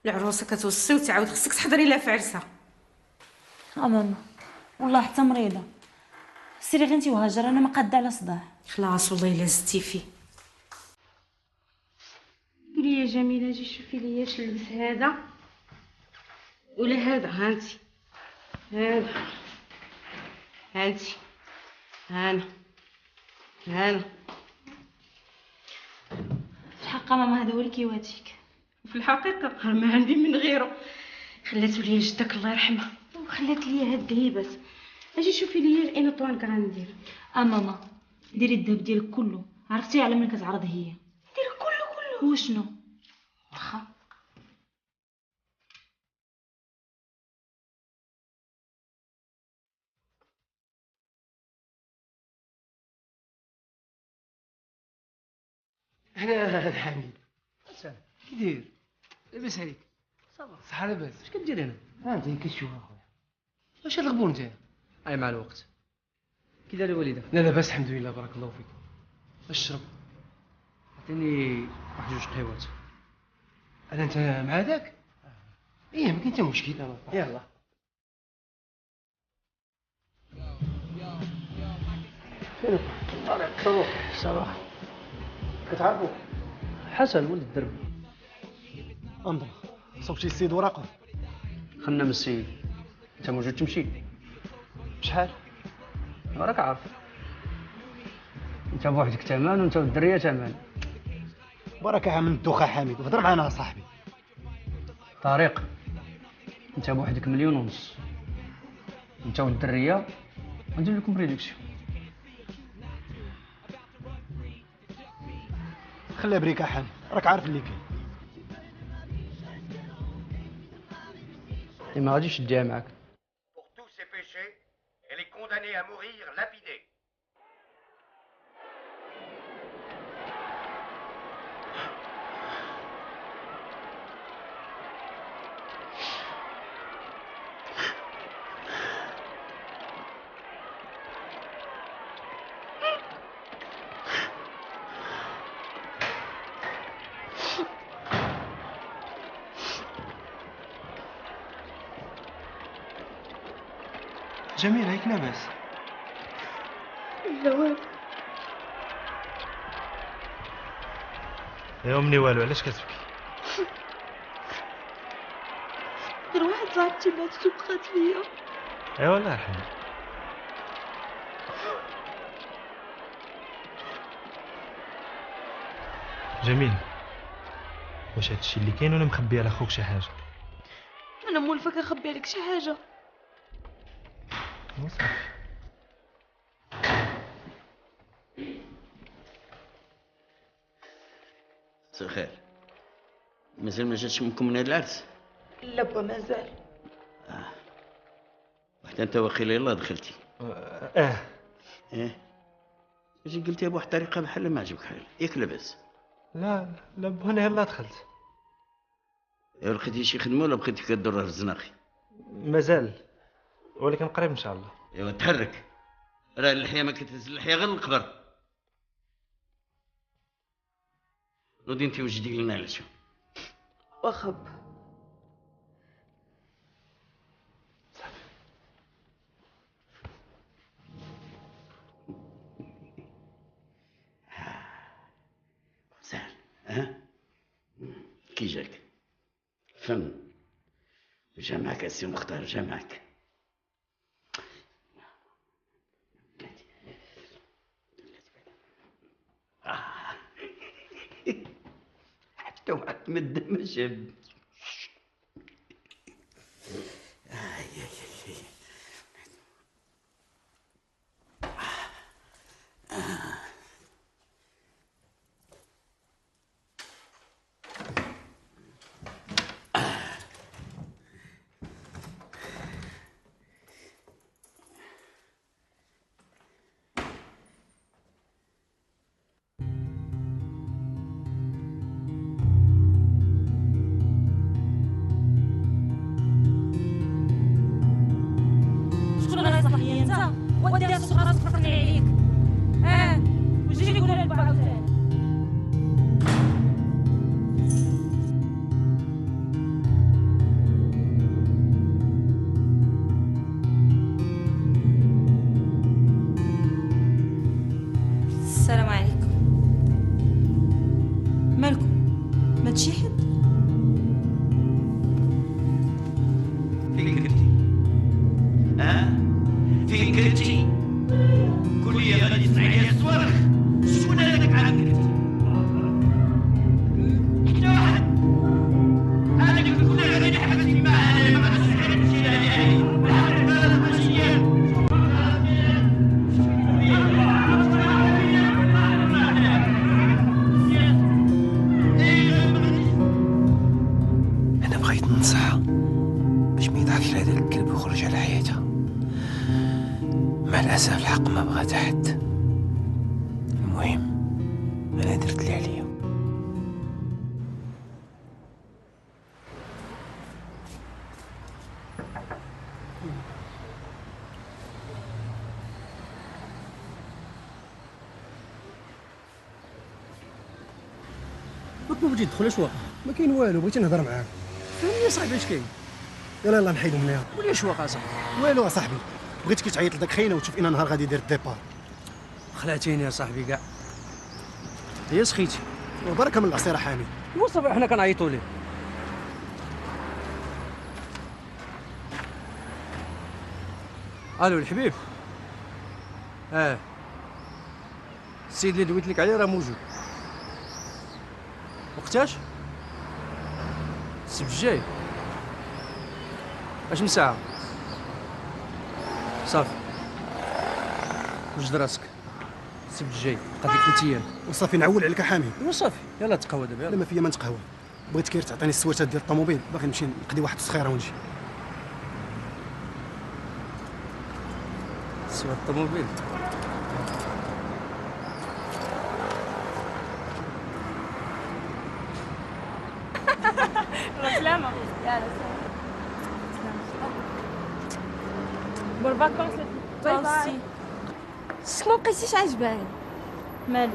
العروسه كتوصي وتعاود خصك تحضري لها في عرسها. ماما والله حتى مريضه. سيري غير انت وهاجر، انا ما قاده على صداع. خلاص والله الا زدتي فيه. قولي يا جميله، جي شوفي لي اش نلبس، هذا ولا هذا؟ هانتي هانا في الحقيقه ماما هذا هو اللي كيواتيك. في الحقيقه ما عندي من غيره. خلاتو ليا جدك الله يرحمها وخلات ليا هاد الهيبات. اجي شوفي لي الانطوان كغندير. ماما ديري الذهب ديالك كله، عرفتي على من كتعرض هي. دير كله. هو شنو؟ واخا انا حميد. كي داير؟ لاباس عليك؟ صافا صحه لاباس. اش كدير هنا؟ انت كتشوف اخويا. واش هاد الغبون نتايا؟ اي مع الوقت. كي داير الوالده؟ لا لاباس الحمد لله بارك الله فيك. اشرب. عطيني واحد جوج قهوات. انا انت مع هذاك؟ ايه ما كاين حتى مشكل. يلا فين طارق؟ صباح. كتعرفوا حسن ولد الدرب. انظر صوبتي السيد وراقه. خلنا من السيد. انت موجود تمشي؟ بشحال؟ راك عارف. انت بوحدك تمام وانت والدريه تمام. بركه من الدوخه حميد، وهضر معنا صاحبي. طريق. انت بوحدك 1.5 مليون. انت والدريه غندير لكم ريدكسيون. خليها بريكه حميد، راك عارف اللي كاين. ما غاديش نديها معاك. Pour tous ses péchés, elle est condamnée à mourir lapidée. جميل هيك لاباس. لا والو. يا امني والو، علاش كتبكي؟ غير واحد صاحبتي ماتت وبقات فيا. ايوا الله يرحمها. جميل، واش هادشي اللي كاين ولا مخبي على خوك شي حاجه؟ انا مولفه كنخبي عليك شي حاجه. صافي. مساء الخير. مازال ما جاتش منكم من هاد العرس؟ لا با مازال. وحتى انت وقيل يلاه دخلتي. ايه اجي قلتيها بواحد الطريقه بحال ما عجبك حال، ياك لاباس؟ لا لا با انا يلاه دخلت. ايوا لقيتي شي خدمه ولا بقيتي كدور في الزناقي؟ مازال، ولكن قريب ان شاء الله. ايوا تحرك، راه اللحيه ما كتهز اللحيه غير القبر. نوضي انت وجدي لنا على شو. واخا با. سهل كي جاك فن جامعك السي مختار جامعك. حتى واحد من الدم شاب. السلام عليكم. مالكم؟ ما تشي حد؟ فين كنتي؟ فين كنتي؟ قولي لي غادي تصنعي لي الصواريخ. شكون هذاك عاد كنتي؟ حتى واحد. هذاك كل غادي حبسني معاه ما غاديش تمشي لهادي بالحق هذا ماشي انا بغيت ننصحها باش ما يضحكش على هذاك الكلب ويخرج على حياتها. مع الاسف الحق ما بغات حد. المهم انا درت اللي عليا. ما بغيتي تدخل اش واقع؟ ما كاين والو، بغيت نهضر معاك. فهمني صاحبي اش كاين؟ يلا يلا نحيدو من هنا. قول لي اش واقع صاحبي؟ والو صاحبي، بغيتك تعيط لذاك خينا وتشوف ان نهار غادي يدير الديبار. خلعتيني يا صاحبي كاع. هي سخيتي وبركه من العصير حامي. هو صافي حنا كنعيطوا ليه. الو الحبيب. السيد اللي دويت لك عليه راه موجود. وقتاش؟ السبت الجاي. اش من ساعة؟ صافي. وجد راسك. السبت الجاي بقات لك 3 ايام. وصافي نعول عليك حامي. ايوا صافي يلا تقهوى دابا. لا ما فيا ما نتقهوى. بغيت كير تعطيني السواتات ديال الطوموبيل باغي نمشي نقضي واحد السخيره ونجي. سوات الطوموبيل. سلامة. يلا سلامة. بون فاكونس. باي باي. شكون بقيتيش عجباني؟ مالو؟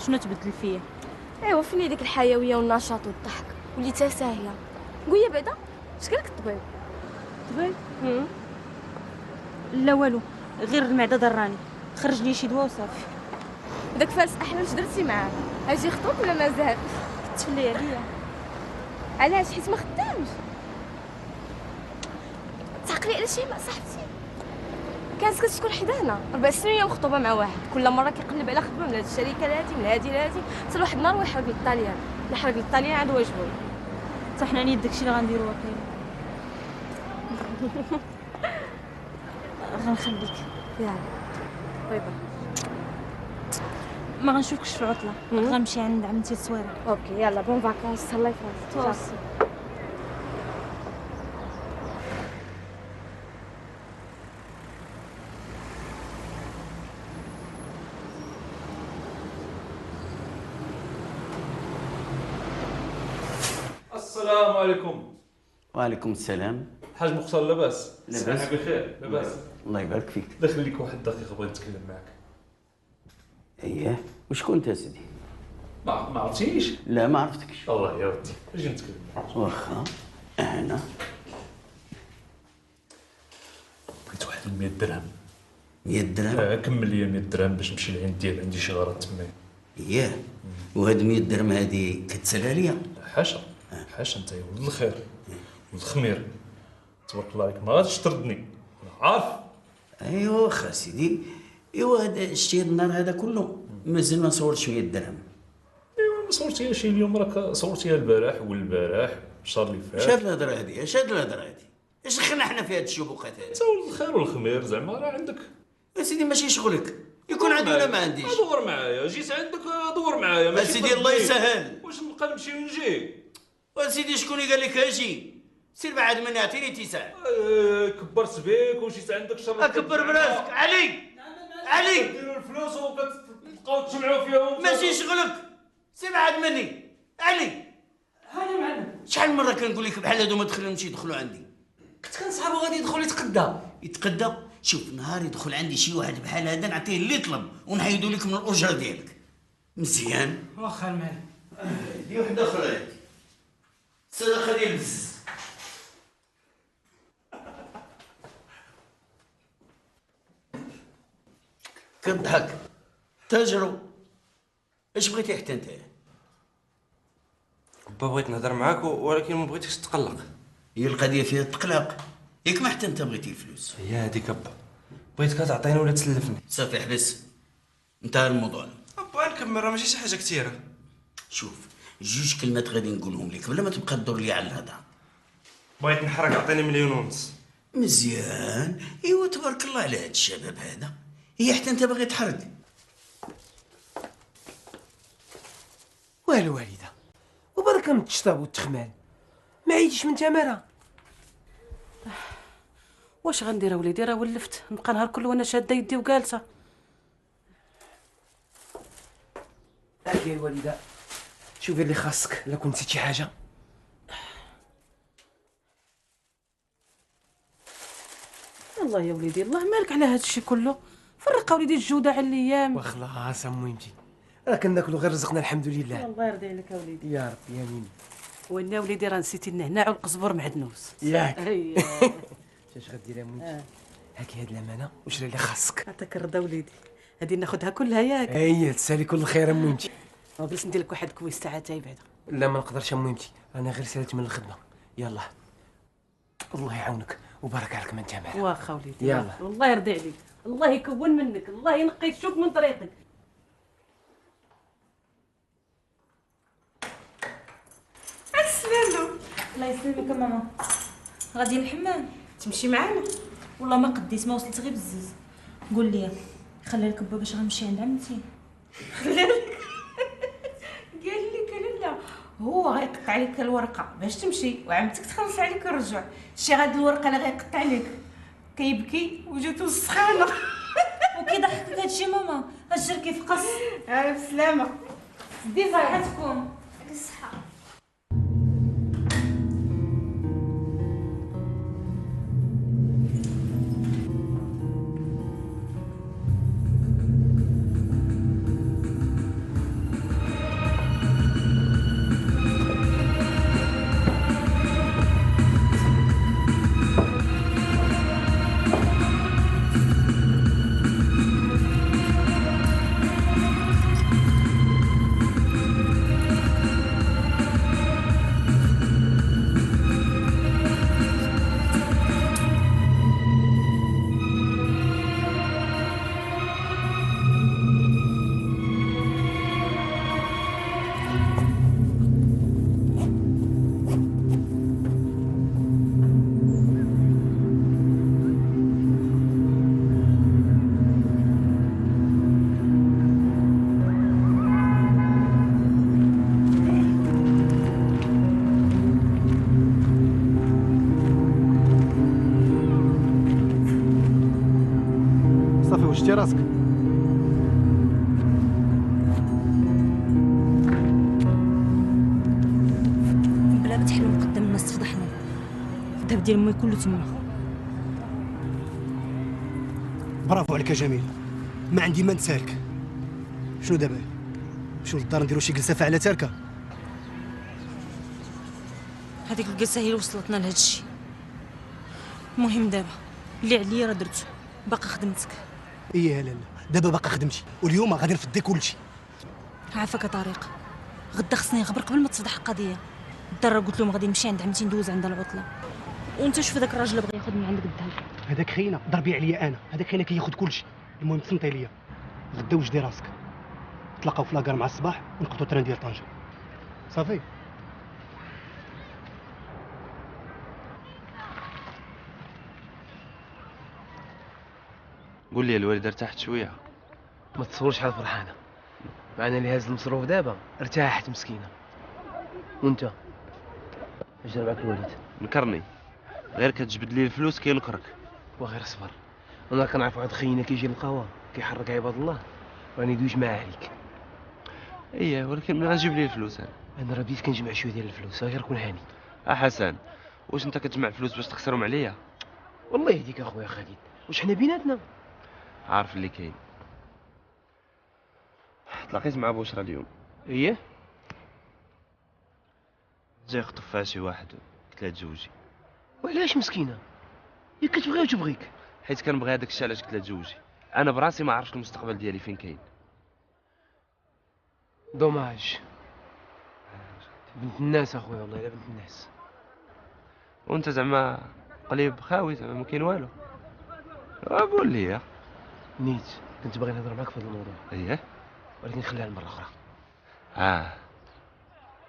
شنو تبدل فيا؟ ايوا فيني ديك الحيويه والنشاط والضحك وليتها ساهيه. قولي بعدا اش قالك الطبيب؟ طبيب؟ لا والو، غير المعده ضراني، خرج لي شي دواء وصافي. داك فارس احلام اش درتي معاه؟ اجي خطوك ولا مازال؟ كتفلي عليا. علاش؟ حيت ما خدامش. تعقلي على شي مع صاحبتي كانت كتكون حدانا 4 سنين مخطوبه مع واحد، كل مره كيقلب على خدمه من هاد الشركه لهادي من هادي لهادي، حتى لواحد النهار ويحرق للطاليان، اللي حرق للطاليان عاد واجبو. حتى حنا نيت داكشي اللي غنديرو واقيلا. غنخليك. يلا باي باي. ما غنشوفكش في العطله، غنمشي عند عمتي الصويره. اوكي يلا بون فاكونس، تهلاي في راسك. توصي. السلام عليكم. وعليكم السلام. حاج مختار لاباس؟ لاباس صحة بخير. لاباس. الله يبارك فيك. داخل لك واحد الدقيقة بغيت نتكلم معك. اييه وشكون انت سيدي؟ ما عرفتينيش؟ لا ما عرفتكش. الله يا ودي اجي نتكلم معك. واخا انا بغيت واحد 100 درهم. 100 درهم؟ كمل لي 100 درهم باش نمشي لعند ديال عندي شي غرض تما. اييه وهاد 100 درهم هادي كتسالها ليا؟ حاشا حاشا انت يا ولد الخير ولد الخمير تبارك الله عليك ما غاديش تردني انا عارف. ايوا واخا سيدي. ايوا هذا شتي هاد النهار هذا كله مازال ما صورتش 100 درهم. ايوا ما صورتيها شي اليوم راك صورتيها البارح والبارح الشهر اللي فات. اش هاد الهضره هادي؟ اش هاد الهضره هادي؟ اش دخلنا حنا في هاد الشبوقات هادي؟ انت ولد الخير والخمير زعما راه عندك. يا سيدي ماشي شغلك، يكون عندي ولا ما عنديش. دور معايا، جيت عندك دور معايا ماشي. سيدي الله يسهل. واش نبقى نمشي ونجي؟ وسيدي شكون اللي قال لك اجي؟ سير بعد مني عطيني اتساع. كبرت بيك وجيت عندك شر. كبر براسك علي. علي ديروا الفلوس وكتبقاو تجمعوا فيهم. ماشي شغلك، سير بعد مني علي. هاني معلم. شحال من مره كنقول لك بحال هادو ما تخليهمش يدخلوا عندي. كنت كنصحابو غادي يدخل يتقدى. يتقدى؟ شوف نهار يدخل عندي شي واحد بحال هذا نعطيه اللي يطلب ونحيدو لك من الاجره ديالك. مزيان؟ واخا المعلم. هادي وحده اخرى هادي الصدقه ديال البز. كضحك تاجرو. اش بغيتي حتى انت؟ با بغيت نهضر معاك ولكن ما بغيتكش تقلق. هي القضيه فيها التقلق؟ ياك ما حتى انت بغيتي الفلوس؟ هي هذيك با، بغيتك تعطيني ولا تسلفني. صافي حبس، انتهى الموضوع. با نكمل راه ماشي شي حاجه كثيره. شوف جوج كلمات غادي نقولهم لك بلا ما تبقى تدور لي على الهضره. بغيت نحرق عطيني 1.5 مليون. مزيان. ايوا تبارك الله على هاد الشباب هذا. هي حتى انت باغي تحرق؟ والو والده وبركه من التشطاب والتخمال ما عيديش من تماره. واش غندير وليدي؟ راه ولفت نبقى نهار كله وانا شاده يدي وجالسه. هاكي الوالده شوفي اللي خاصك الا كنت نسيت شي حاجه. الله يا وليدي الله مالك على هذا الشيء كله؟ فرق وليدي الجوده على الايام. وخلاص مهمتي راه كناكلو غير رزقنا الحمد لله. الله يرضي عليك يا وليدي. يا رب يا مين. وين وليدي راه نسيتي النعناع والقزبر معدنوس. ياك. اييه. اش غدير يا مهمتي؟ هاكي هاد الامانه وشري اللي خاصك. عطاك الرضا وليدي. هادي ناخذها كلها ياك. اييه تسالي كل خير يا مهمتي. بغيت ندير لك واحد كويس تاع تاي بعدا. لا ما نقدرش يا مهمتي، انا غير سالت من الخدمه. يلا الله يعاونك وبارك عليك من تمام. واخا وليدي يلا الله يرضي عليك، الله يكون منك، الله ينقي الشوك من طريقك. السلامة. الله يسلمك يا ماما. غادي للحمام تمشي معانا؟ والله ما قديت، ما وصلت غير بزز. قول لي خلي لك با باش غنمشي عند عمتي. قال لك لا هو غيقطع عليك الورقه باش تمشي وعمتك تخلص عليك الرجوع. شي غاد الورقه اللي غيقطع عليك كيبكي وجاتو السخانه. وكيضحكك هادشي ماما؟ هاجر كيف قص. بسلامه. دي صحتكم. بالصحه. ديال امي كله تما. برافو عليك يا جميل، ما عندي ما نسالك. شنو دابا؟ نمشيو للدار نديرو شي جلسه فاعله تاركه؟ هذيك الجلسه هي اللي وصلتنا لهذا الشيء. المهم دابا اللي عليا راه درتو، باقا خدمتك. ايه لا دابا باقا خدمتي، واليوم غادي نفدي كلشي. عافاك طريق، غدا خصني نخبر قبل ما تفضح القضيه. الدار قلت لهم غادي نمشي عند عمتي ندوز عندها العطله، وانت شوف هذاك الراجل اللي بغى ياخذ من عندك الذهب. هذاك خينا ضربي عليا انا، هذاك خينا كياخذ كلشي. المهم تصنتي ليا غدا وجدي راسك، تلاقاو في لاكار مع الصباح ونقطعوا التران ديال طنجة. صافي. قول لي الوالده ارتاحت شويه؟ ما تصورش شحال فرحانه معنا اللي هاز المصروف دابا، ارتاحت مسكينه. وانت اش دار معاك الوالد؟ نكرني، غير كتجبد لي الفلوس كينكرك. وغير صبر، انا كنعرف واحد خينا كيجي للقهوه كيحرك عباد الله راني دوج معاه عليك. ايه ولكن من غنجيب لي الفلوس انا راه بديت كنجمع شويه ديال الفلوس، غير كون هاني. حسن، واش انت كتجمع فلوس باش تخسرهم عليا؟ والله يهديك اخويا خالد، واش حنا بيناتنا؟ عارف اللي كاين. تلاقيت مع بشرى اليوم. ايه جا يخطف فيها شي واحد، قلت لها تزوجي. وعلاش مسكينه؟ ياك كتبغيها وتبغيك؟ حيت كنبغي هذاك الشيء علاش قلت لها تزوجي. انا براسي ما عرفتش المستقبل ديالي فين كاين. دوماج، بنت الناس اخويا، والله الا بنت الناس. وانت زعما قليب خاوي، زعما ما كاين والو. قول لي. نيت كنت باغي نهضر معاك في هذا الموضوع. ايه ولكن خليها لمره اخرى.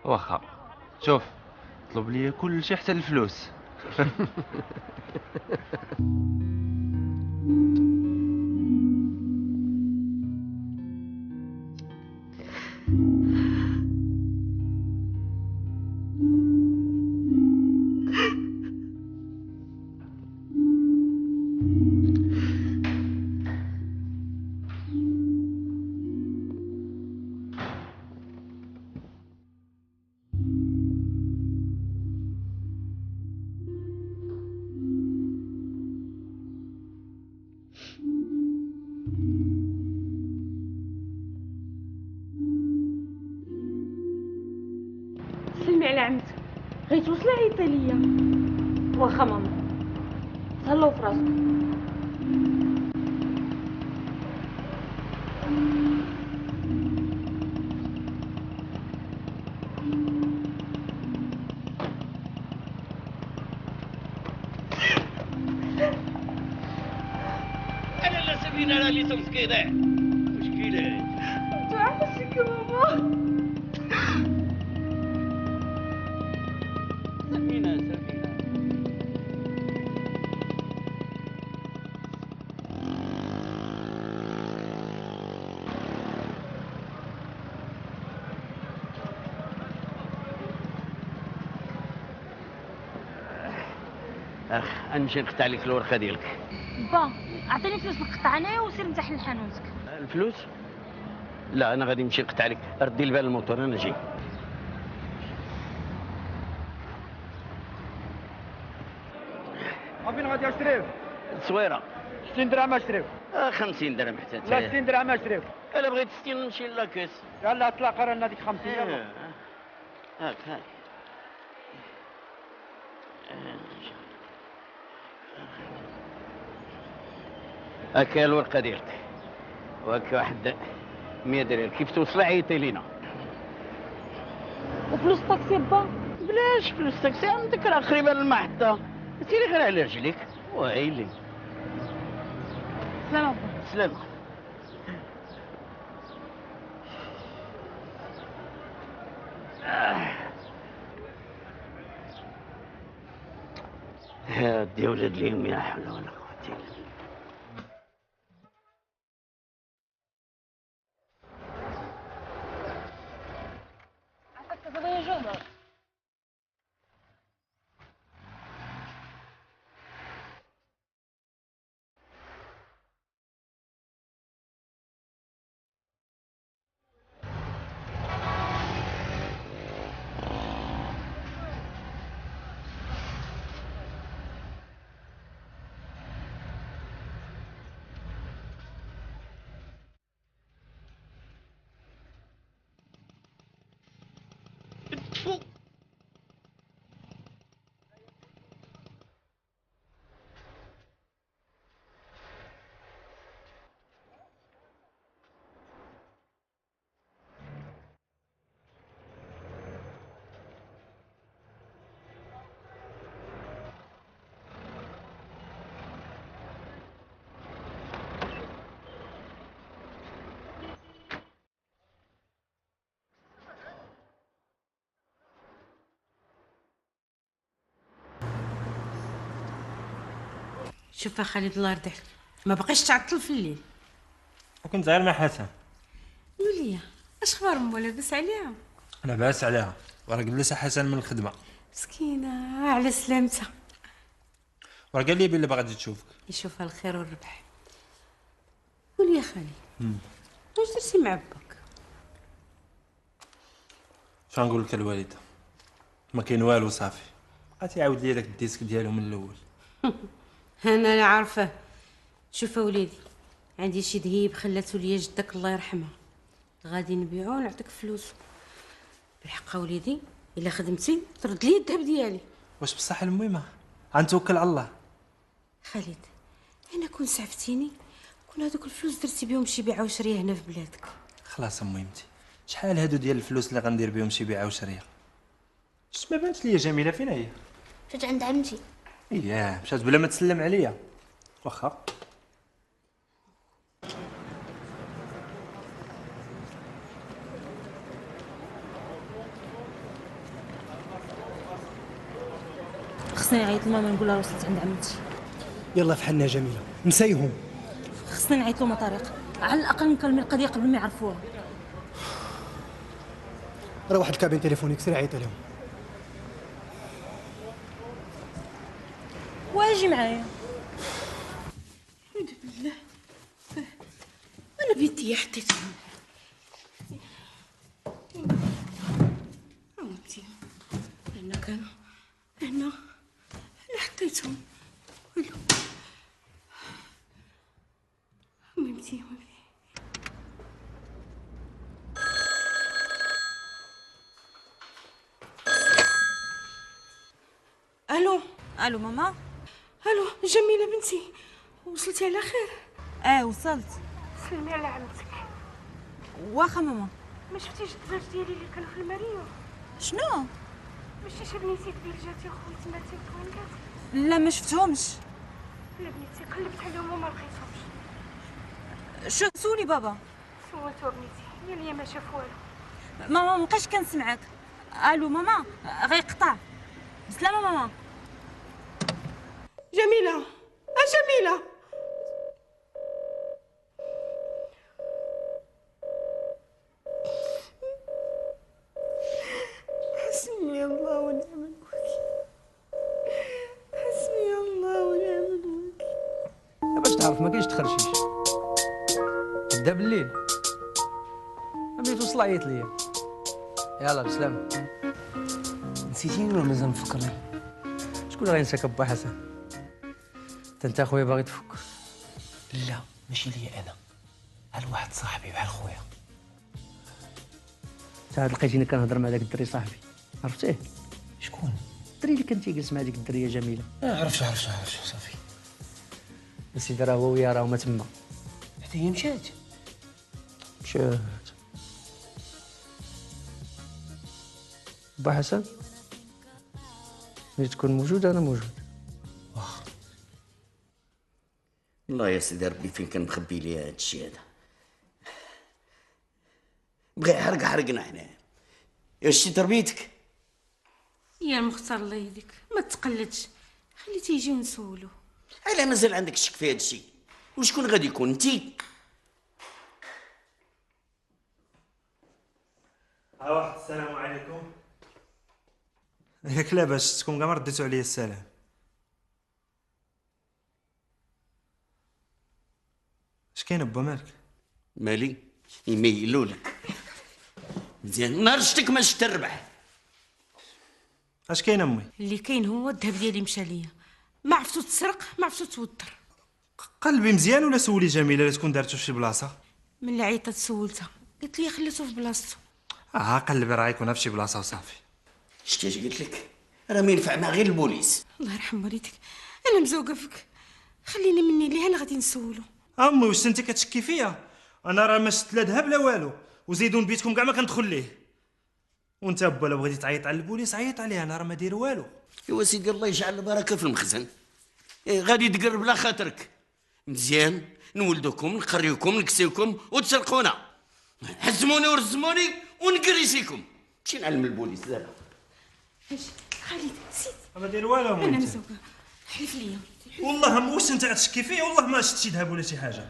واخا. شوف، طلب لي كل شيء حتى الفلوس. سلمي على عمتك، غيتوصلي عيطي ليا. واخا ماما، تهلاو في راسك. انا لا سمينا راه اللي تمسكينه مشكله. تعرفي يا ماما؟ سمينا نمشي نقطع لك الورقه ديالك. با اعطيني فلوس نقطع انايا وسير انت حل حانوتك. الفلوس؟ لا انا غادي نمشي نقطع لك. ردي البال الموتور انا جاي. فين غادي اشريو؟ التصويره 60 درهم اشريو. 50 درهم حتى لا 60 درهم اشريو. الا بغيت 60 نمشي لاكاس. يلا تلاقى رانا ديك 50. يلا هاك هاكا الورقه ديالك، وهاكا واحد 100 درهم. كيف توصلي عيطي لينا. وفلوس الطاكسي با؟ بلاش فلوس الطاكسي، عندك راه قريبه للمحطه، سيري غير على رجليك. ويلي سلامة. سلامة. هادي ولاد اليوم، لا حول ولا قوة إلا بالله. عطاك قضية جوهر. شوف خالد الله يرضي عليك، ما بقيش تعطل في الليل. كنت غير مع حسن. وليا اش خبار مو لاباس عليها؟ لاباس عليها، وراه جلسها حسن من الخدمه. مسكينه على سلامتها. وراه قال لي بلي باغا تجي تشوفك. يشوفها الخير والربح. قول يا خالي، واش درتي مع باك؟ شنو نقول لك الوالده؟ ما كاين والو صافي. بقات يعاود لي داك الديسك ديالو من الاول. انا لا عارفه. شوف وليدي، عندي شي ذهيب خلاتو ليا جدك الله يرحمها، غادي نبيعو ونعطيك فلوسو. بالحق وليدي الا خدمتي ترد لي الذهب ديالي. واش بصح المهمه غنتوكل على الله. خالد انا كون سعفتيني كون هذوك الفلوس درتي بهم شي بيعه وشريه هنا في بلادك. خلاص اميمتي، شحال هادو ديال الفلوس اللي غندير بهم شي بيعه وشريه؟ شت ما بانت ليا جميله فين هي؟ مشات عند عمتي. اييه مشات بلا ما تسلم عليا. واخا خصني نعيط لماما نقول لها وصلت عند عمتي. يلا فحلنا جميله، نسيهم. خصني نعيط لهم طريق، على الاقل نكلم القضيه قبل ما يعرفوها. راه واحد الكابين تليفونيك، سير عيط لهم. واجي معايا. اعوذ بالله، انا بيدي حطيتهم. عمتي هنا كانوا، هنا انا حطيتهم. ولو ميمتي الو. الو ماما. الو جميله بنتي، وصلتي على خير؟ وصلت. سلمي على عمتك. واخا ماما. ما شفتيش الدجاج ديالي اللي كانوا في الماريو؟ شنو؟ ماشي بنيتي دجاجاتي وخويتي ماتي كوينكات؟ لا ما شفتهمش. لا بنيتي قلبت عليهم وما لقيتهمش. شو سولي بابا؟ سولتو بنيتي، هي اللي ما شاف والو. ماما مابقاش كنسمعك. الو ماما، غيقطع. بسلامه ماما. جميله جميله. حسبي الله ونعم الوكيل، حسبي الله ونعم الوكيل. باش تعرف ما كاينش تخرشيش. بدا بالليل بديت توصل عيط ليا. يلا بسلامة. نسيتيني ولا مازال مفكرني؟ شكون غينساك با حسن؟ انت اخويا باغي تفك. لا ماشي ليا انا، على واحد صاحبي بحال خويا. ساعات لقيتيني كنهضر مع داك الدري صاحبي، عرفتيه؟ شكون؟ الدري اللي كان تيجلس مع ديك الدريه جميله. عرفت صافي. السيدي راه هو وياه راهما تما. حتى هي مشات. با حسن ملي تكون موجود انا موجود. واخا والله يا سيدي ربي فين كان مخبي لي هذا الشيء هذا. بغى يحرق حرقنا حنا. يا شتي تربيتك؟ يا المختار الله يهديك ما تقلدش، خليتيه يجي ونسولو. علاه مازال عندك شك في هذا الشيء؟ وشكون غادي يكون انتي؟ واحد السلام عليكم. ياك لاباس شفتكم كاع ما رديتوا عليا السلام. اش كاين با مالك؟ مالي يميلوا لك مزيان. نهار شتك ما شفت الربح. اش كاين امي؟ اللي كاين هو الذهب ديالي مشى ليا، ما عرفتو تسرق ما عرفتو توضر. قلبي مزيان ولا سولي جميله لا تكون دارتو في شي بلاصه؟ من اللي عيطت سولتها قالت لي خليتو في بلاصتو. قلبي راه يكون في شي بلاصه وصافي. شتي اش قلت لك؟ راه ما ينفع مع غير البوليس. الله يرحم والديك، انا مزوقه فيك، خليني مني اللي انا غادي نسولو. امي واش انت كتشكي فيا؟ انا راه ما شفت لا ذهب لا والو، وزيدون بيتكم كاع ما كندخل ليه. وانت با لو بغيتي تعيط على البوليس عيط عليه، انا راه ما داير والو. ايوا سيدي الله يجعل البركه في المخزن. غادي تقرب بلا خاطرك مزيان. نولدوكم نقريوكم نكسيوكم وتسرقونا، حزموني ورزموني ونكريسيكم. مشي نعلم البوليس دابا. خالد سيد ما داير والو. انا مزوقه، حلف ليا والله واش انت تشكي فيه؟ والله ما شفت شي ذهب ولا شي حاجه.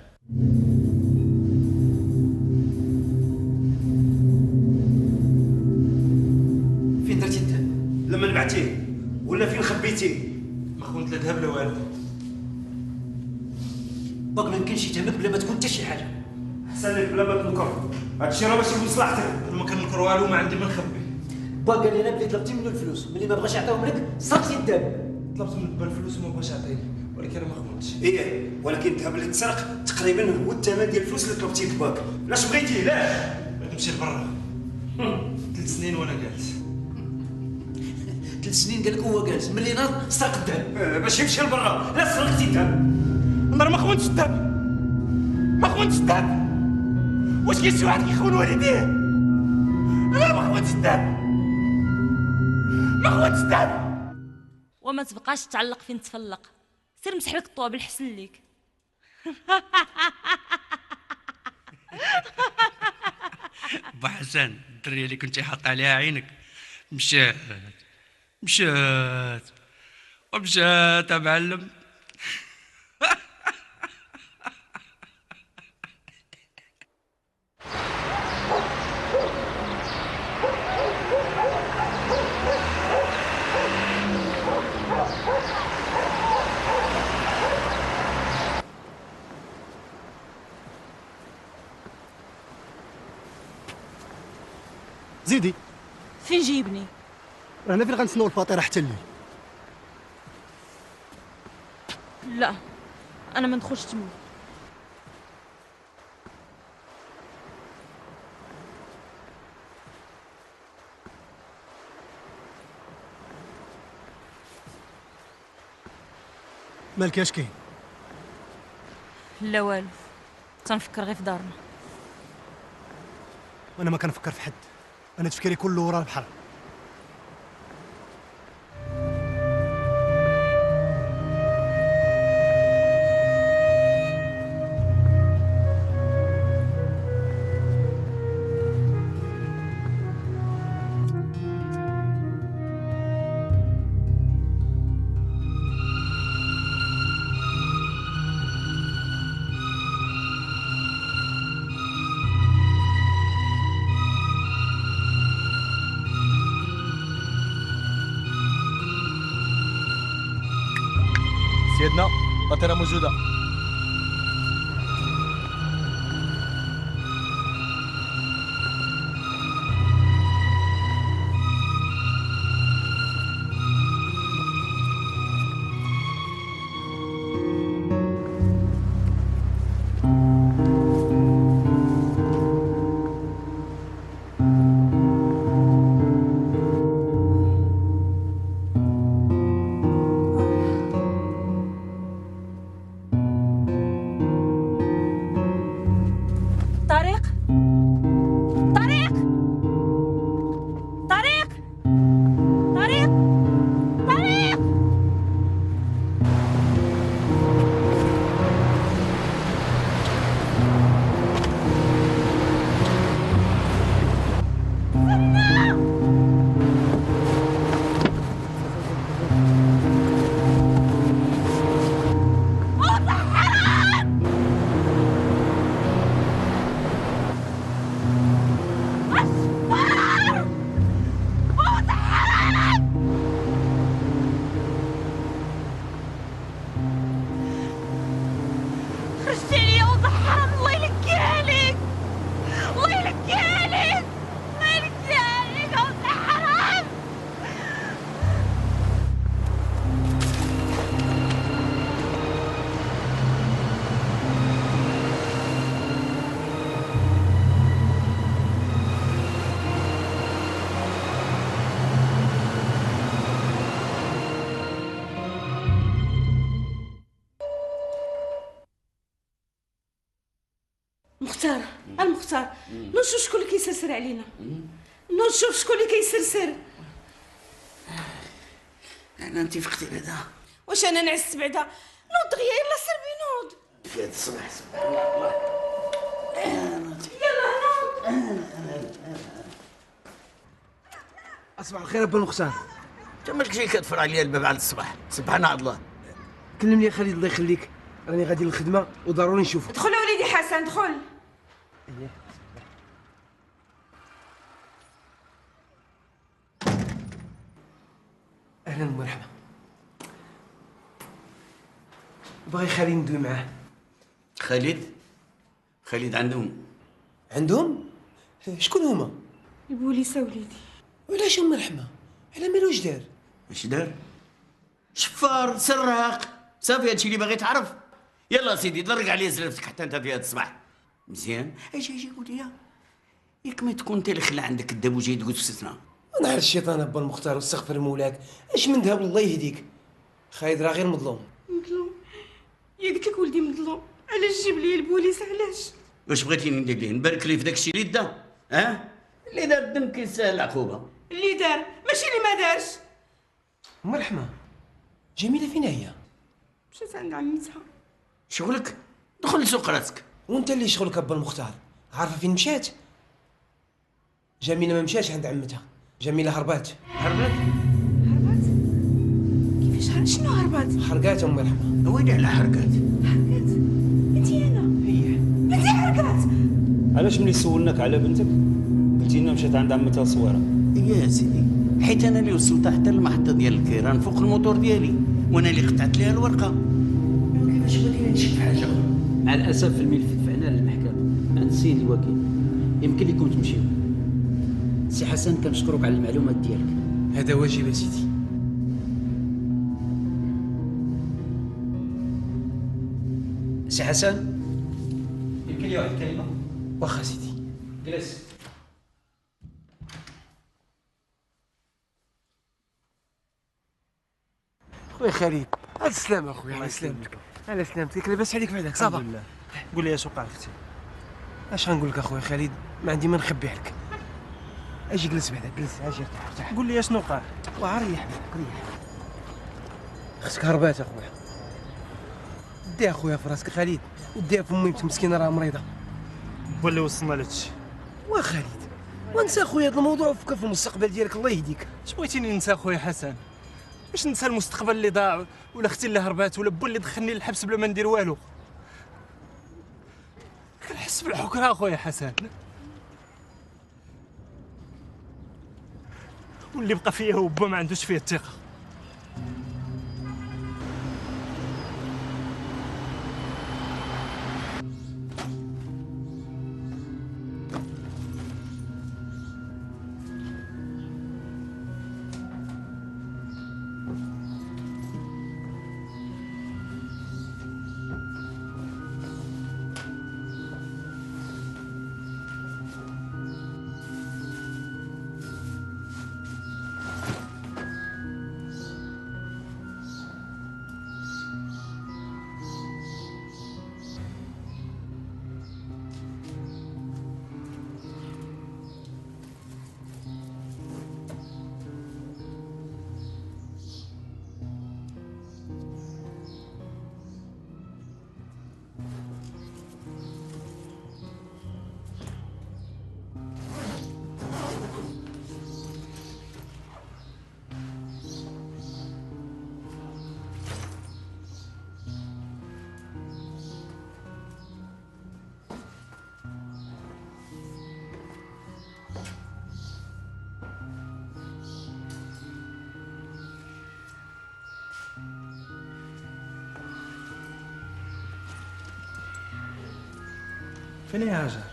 فين درتي الذهب؟ لما نبعتيه ولا فين خبيتيه؟ ما خونت لا ذهب لا والو. باك ما يمكنش يتهمك بلا ما تكون حتى شي حاجه. احسن لك بلا ما تنكر، هادشي راه ماشي لمصلحتك. انا ما كنكر والو، ما عندي ما نخبي. باك قال لي انا بلي طلبتي منه الفلوس، ملي ما بغاش يعطيهم لك سرقتي الذهب. طلبت منه بالفلوس وما بغاش يعطيني، ولكن انا ما خونتش. ايه ولكن الذهب اللي تسرق تقريبا هو الثمن ديال الفلوس اللي طلبتيه باك. علاش بغيتيه؟ لا بغيت نمشي لبرا 3 سنين وانا جالس. 3 سنين قال لك هو جالس ملي ناض سرق الذهب باش يمشي لبرا. لا سرقتي الذهب. انا ما خونتش الذهب، ما خونتش الذهب. واش كاين شي واحد كيخون والديه؟ انا ما خونتش الذهب، ما خونتش الذهب. وما تبقاش تعلق فين تفلق، سير مسح لك الطوابل حسن ليك. با حسن الدريه اللي كنتي حاط عليها عينك مشات ومشات يا معلم. زيدي فين جايبني؟ رانا فين غنتسناو الفطيره حتى الليل. لا انا ما ندخلش تما. مالك اش كاين؟ لا والو، تنفكر غير في دارنا. وانا ما كنفكر في حد، انا تفكيري كله ورا البحر. سيدنا فطيرة موجودة. مختار المختار، نشوف شكون اللي كيسرسر علينا، نشوف شكون اللي كيسرسر. انا انت فقتي بعدا. واش انا نعست بعدا؟ نوض غيا، يلا سربي نوض. في هذا الصباح سبحان الله. يلا نوض. اصبح الخير ابو المختار. انت مالك جاي كتفر عليا الباب على الصباح؟ سبحان الله. كلمني يا خالد الله يخليك، راني غادي للخدمه وضروري نشوفك. دخل وليدي حسن دخل. اهلا ومرحبا. بغي خالد ندوي معاه. خالد عندهم؟ شكون هما؟ البوليسه وليدي. وعلاش ام رحمه؟ على مالو اش دار؟ اش دار؟ شفار سراق صافي هادشي اللي باغي تعرف. يلا سيدي درك عليا زلفتك حتى انت في هاد الصباح. مزيان اجي قول لي ياك ما تكون انت اللي خلى عندك الداب وجاي تقول ستنا. نحل الشيطان با المختار واستغفر مولاك، اش من ذهب الله يهديك. خالد راه غير مظلوم. مظلوم؟ يا قلت لك ولدي مظلوم، علاش جيب لي البوليس علاش؟ واش بغيتيني ندير ليه؟ نبارك ليه في داكشي اللي دا؟ اللي دار الذنب كيستاهل العقوبه. اللي دار ماشي اللي ما دارش. ام رحمه جميله فين هي؟ مشات عند عمتها. شغلك؟ دخل لسوق راسك. وانت اللي شغلك ابا المختار، عارفه فين مشات؟ جميله ما مشاتش عند عمتها، جميله هربات. كيفاش شنو هربات؟ حرقات ام رحمه. وين على حرقات؟ انتي انا هي بنتي حرقات. علاش ملي سولناك على بنتك قلتي لنا مشات عند عمتها صويره؟ يا سيدي حيت انا اللي وصلتها حتى المحطه ديال الكيران فوق الموتور ديالي، وانا اللي قطعت ليها الورقه. كيفاش بغيتيني نشك حاجه اخرى؟ مع الاسف الملف دفعناه للمحكمه عند السيد الوكيل، يمكن لكم تمشيو. سي حسن كنشكرك على المعلومات ديالك. هذا واجب يا سيدي. سي حسن يمكن لي واحد الكلمه؟ واخا سيدي. جلس. خويا خالد على السلامة اخويا. على سلامتك. على سلامتك. لاباس عليك بعدك؟ صافا الحمد لله. قول لي اش وقع اختي؟ اش غنقول لك اخويا خالد، ما عندي ما نخبي عليك. اجي جلس بعدا، جلس اجي ارتاح. قول لي اشنو وقع؟ ريح بالك ريح. اختك هربات اخويا. ديها اخويا في راسك خالد، وديها في امي مسكينه راه مريضه. ولا وصلنا لهادشي. خالد ونسى اخويا هذا الموضوع وفكر في المستقبل ديالك الله يهديك. اش بغيتيني ننسى اخويا حسن؟ باش ننسى المستقبل اللي ضاع ولا اختي اللي هربات ولا با اللي دخلني للحبس بلا ما ندير والو؟ كنحس بالحكره اخويا حسن، واللي بقى فيا هو با ما عندوش فيه الثقه. فين هي هاجر؟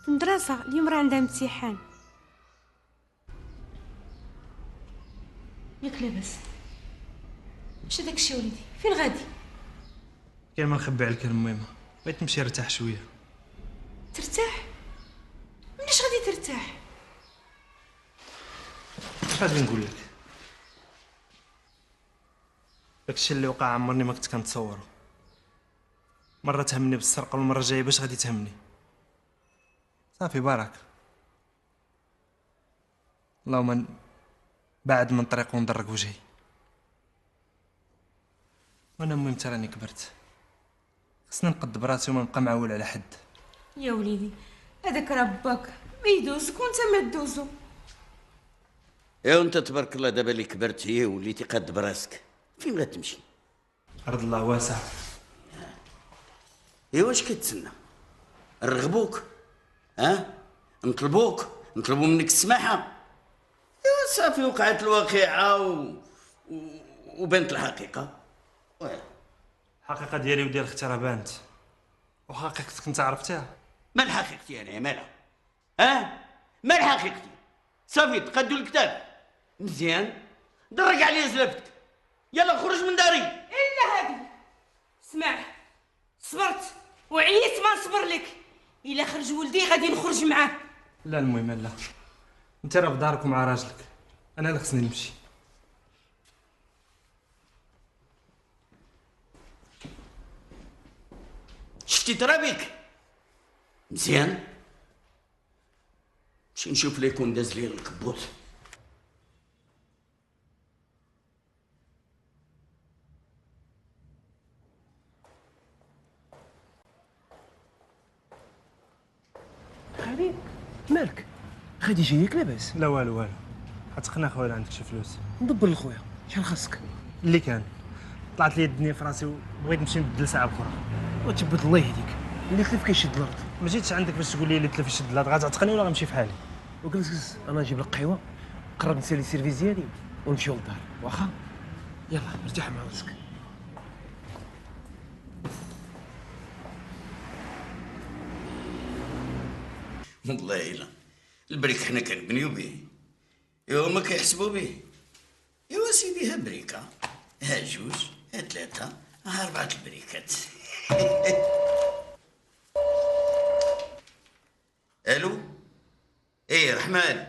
في المدرسة، اليوم راه عندها امتحان. ياك لاباس؟ واش هداك الشي وليدي؟ فين غادي؟ كاين ما نخبي عليك المهمه، بغيت نمشي نرتاح شويه. ترتاح؟ مناش غادي ترتاح؟ اش غادي نقول لك؟ داكشي اللي وقع عمرني ما كنت كنتصورو. مرة تهمني بالسرقة والمرة الجاية باش غادي تهمني؟ صافي بارك. اللهم بعد من طريق وندرك وجهي. وانا المهم تا راني كبرت، خصني نقد براسي وما نبقى معول على حد. يا وليدي هذاك راه باك ما يدوزك وانت ما تدوزو. يا وانت تبارك الله دابا اللي كبرت هي وليتي قاد براسك، فين غتمشي؟ أرض الله واسعة. ايوا واش كتسنى؟ نرغبوك، نطلبوا منك السماحه. ايوا صافي وقعت الواقعه وبانت الحقيقه. الحقيقة ديالي وديال اختي راه بانت، وحقيقتك انت عرفتها. مال حقيقتي انا مالها؟ مال حقيقتي؟ صافي تقادوا الكتاب مزيان، درك عليا زلفتك، يلا خرج من داري. الا هادي اسمع، صبرت وعييت ما نصبر لك. الا خرج ولدي غادي نخرج معاه. لا المهم لا، انت راه في دارك ومع راجلك، انا اللي خصني نمشي. شفتي ترابيك مزيان؟ نمشي نشوف لي يكون داز لي الكبوت. خالد مالك؟ غادي جايك لاباس؟ لا والو عتقنا خويا عندك شي فلوس. ندبر لخويا، شحال خاصك؟ اللي كان طلعت لي الدنيا في راسي وبغيت نمشي نبدل ساعه اخرى. وتبت الله يهديك، اللي تلف كيشد الارض. ما جيتش عندك باش تقول لي اللي تلف يشد الارض، غتعتقني ولا غنمشي في حالي؟ وجلس انا نجيب لك قهوه، قرب نسالي السيرفيس ديالي ونمشيو للدار، واخا؟ يلا ارتاح مع راسك. والله الا البريك حنا كنبنيو به، ايوا ما كيحسبوا به. ايوا سيدي ها بريكه، ها جوج، ها ثلاثه، ها 4 البريكات. الو، ايه رحمن،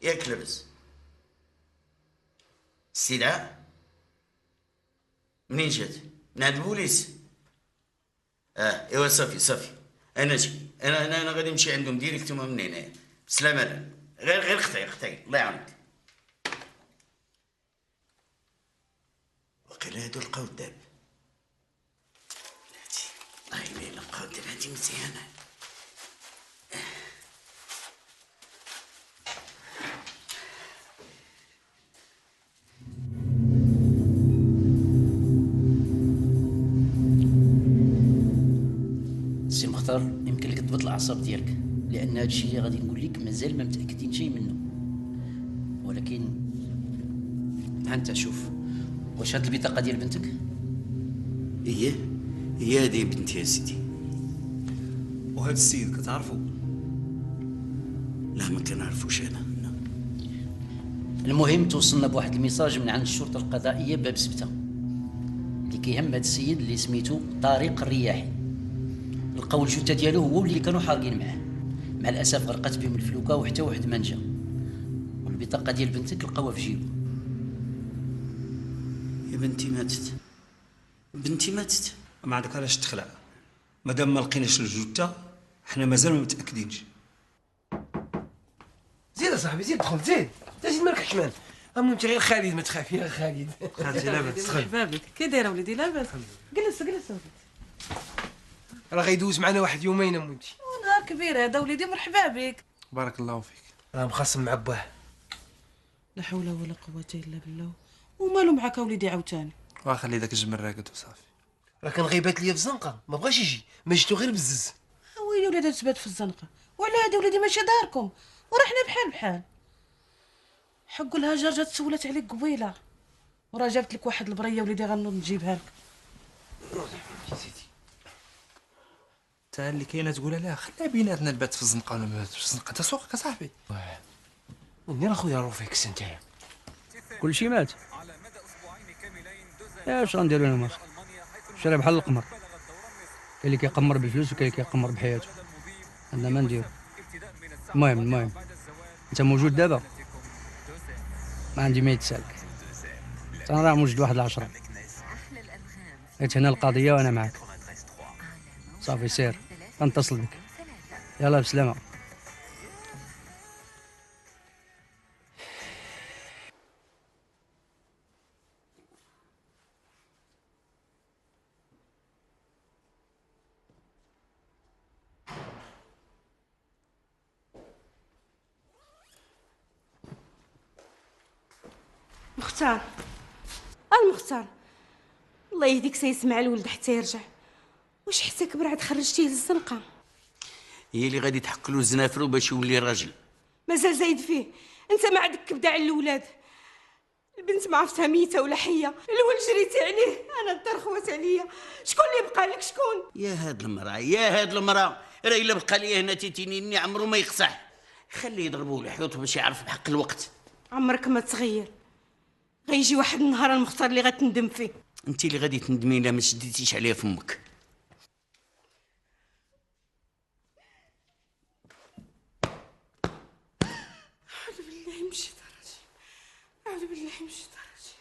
ياك لاباس؟ السلعة منين جات؟ من عند البوليس؟ ايوا صافي انا جاي، انا غادي نمشي عندهم ديريكتومون من هنايا. بسلامة. لا غير اختي الله يعاونك. وقيلا هادو لقاو الداب. هادي الله يلا لقاو الداب هادي مزيانة. سي مختار، يمكن لك تضبط الاعصاب ديالك، لان هذا الشيء اللي غادي نقول لك مازال ما متاكدين شيء منه. ولكن انت شوف، واش هاد البطاقه ديال بنتك؟ هي هادي بنتي يا سيدي. وهذا السيد كتعرفو؟ لا ما كنعرفوش انا. المهم توصلنا بواحد الميساج من عند الشرطه القضائيه باب سبته اللي كيهم هذا السيد اللي سميتو طارق الرياحي. لقاو الجثه ديالو هو واللي كانوا حارقين معاه. مع الاسف غرقت بهم الفلوكه وحتى واحد ما نجا. والبطاقه ديال بنتك لقاوها في جيبو. يا بنتي ماتت. ما عندك علاش تخلع، مادام ما لقيناش الجثه حنا مازال ما متاكدينش. زيد اصاحبي زيد دخل زيد مالك حشمان. المهم انت غير خالد ما تخافي يا خالد. خالتي لاباس؟ مرحبا بك، كي دايره وليدي؟ لاباس؟ جلس وليدي. راه غيدوز معنا واحد يومين امومتي. نهار كبير هذا وليدي، مرحبا بك. بارك الله فيك. راه مخاصم مع باه. لا حول ولا قوه الا بالله. ومالو معاك وليدي عاوتاني؟ وخلي داك الجمل راقد وصافي. راه كان غيبات ليا في الزنقه، ما بغاش يجي، ما جيتو غير بزز. ويلي وليدي تبات في الزنقه، وعلى هادي وليدي ماشي داركم، ورحنا بحال. حق الهجر جات سولات عليك قبيله، وراه جابت لك واحد البريه وليدي غنوض نجيبها لك. تا اللي كاينه تقول عليها خليها بيناتنا نبات في الزنقه ولا ما نباتش في الزنقه، انت سوقك اصاحبي. منين اخويا روفيكس انت؟ كلشي مات. اش غنديرو انا ماخ؟ شرا بحال القمر، كاين اللي كيقمر بالفلوس وكاين اللي كيقمر بحياته. عندنا ما نديرو. المهم انت موجود دابا؟ ما عندي ما يتسالك، انا راه موجود واحد 10. حيت هنا القضيه وانا معاك. صافي سير غنتصل بك. يلا بسلامه. المختار الله يهديك سيسمع الولد حتى يرجع. واش حتى كبر عاد خرجتيه للزنقه؟ هي اللي غادي تحك له الزنافرو باش يولي راجل. مازال زايد فيه. انت ما عندك كبده على الاولاد. البنت ما عرفتها ميته ولا حيه، الولد جريتي عليه، انا الدار خوات عليا. شكون اللي بقى لك؟ شكون؟ يا هاد المراه يا هاد المراه، راه الا بقى لي هنا تيتيني عمرو ما يقصح. خليه يضربوه الحيوط باش يعرف بحق الوقت. عمرك ما تغير، غيجي واحد النهار المختار اللي غتندم فيه. انت اللي غادي تندمي الا ما شديتيش عليها فمك. أعوذ بالله من الشيطان الرجيم، أعوذ بالله من الشيطان الرجيم.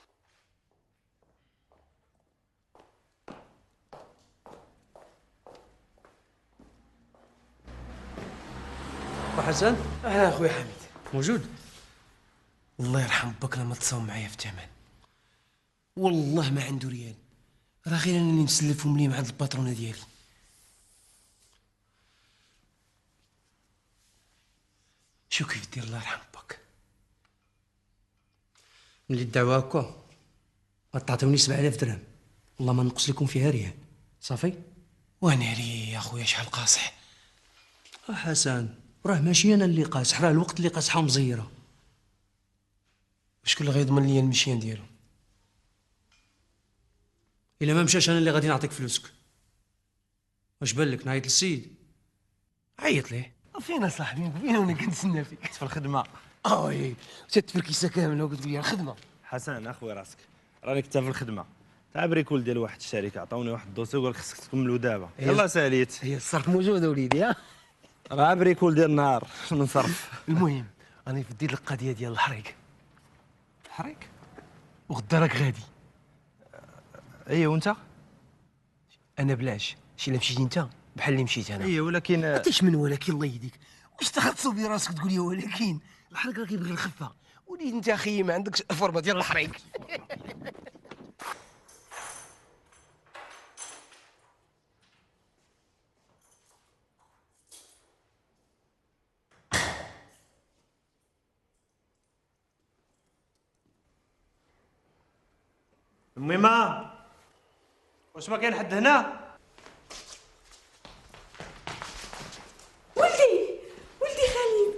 وحسن؟ اهلا اخويا حميد. موجود؟ الله يرحم باك لما تصاوم معايا في الثمن. والله ما عنده ريال، راه غير انا اللي مسلفهم ليه مع هاد الباترونه ديالي. شو كيف دير الله يرحم باك؟ ملي الدعوه هكا ما تعطيوني 7000 درهم، والله ما نقص لكم فيها ريال. صافي؟ وانا لي يا خويا شحال قاصح. حسن راه ماشي انا اللي قاصح، راه الوقت اللي قاصحه مزيره. شكون اللي غيضمن لي المشيان ديالو؟ الا ما مشاش انا اللي غادي نعطيك فلوسك. واش بان لك نعيط للسيد؟ عيط ليه. فين صاحبي؟ فين وانا كنتسنى فيك؟ في الخدمه. وي شت في الكيسه كامله وقلت لي الخدمه. حسن اخوي راسك، راني كنت في الخدمه تاع بريكول ديال واحد الشركه، عطاوني واحد الدوسي وقال خصك تكملو دابا. يلا ساليت. هي الصرف موجوده وليدي. ها راه بريكول ديال النهار من صرف. المهم راني فديت القضيه ديال الحريق. الحريق وغدا راك غادي. ايوا وانت؟ انا بلاش، شي الا مشيتي انت بحال اللي مشيت انا. ايوا ولكن عرفتيش من ولكن الله يهديك، واش تختصو براسك تقول لي ولكن الحريق راه كيبغي الخفه. وليد انت اخي ما عندكش الفورمه ديال الحريق. الميمة واش ما كاين حد هنا؟ ولدي ولدي خالد،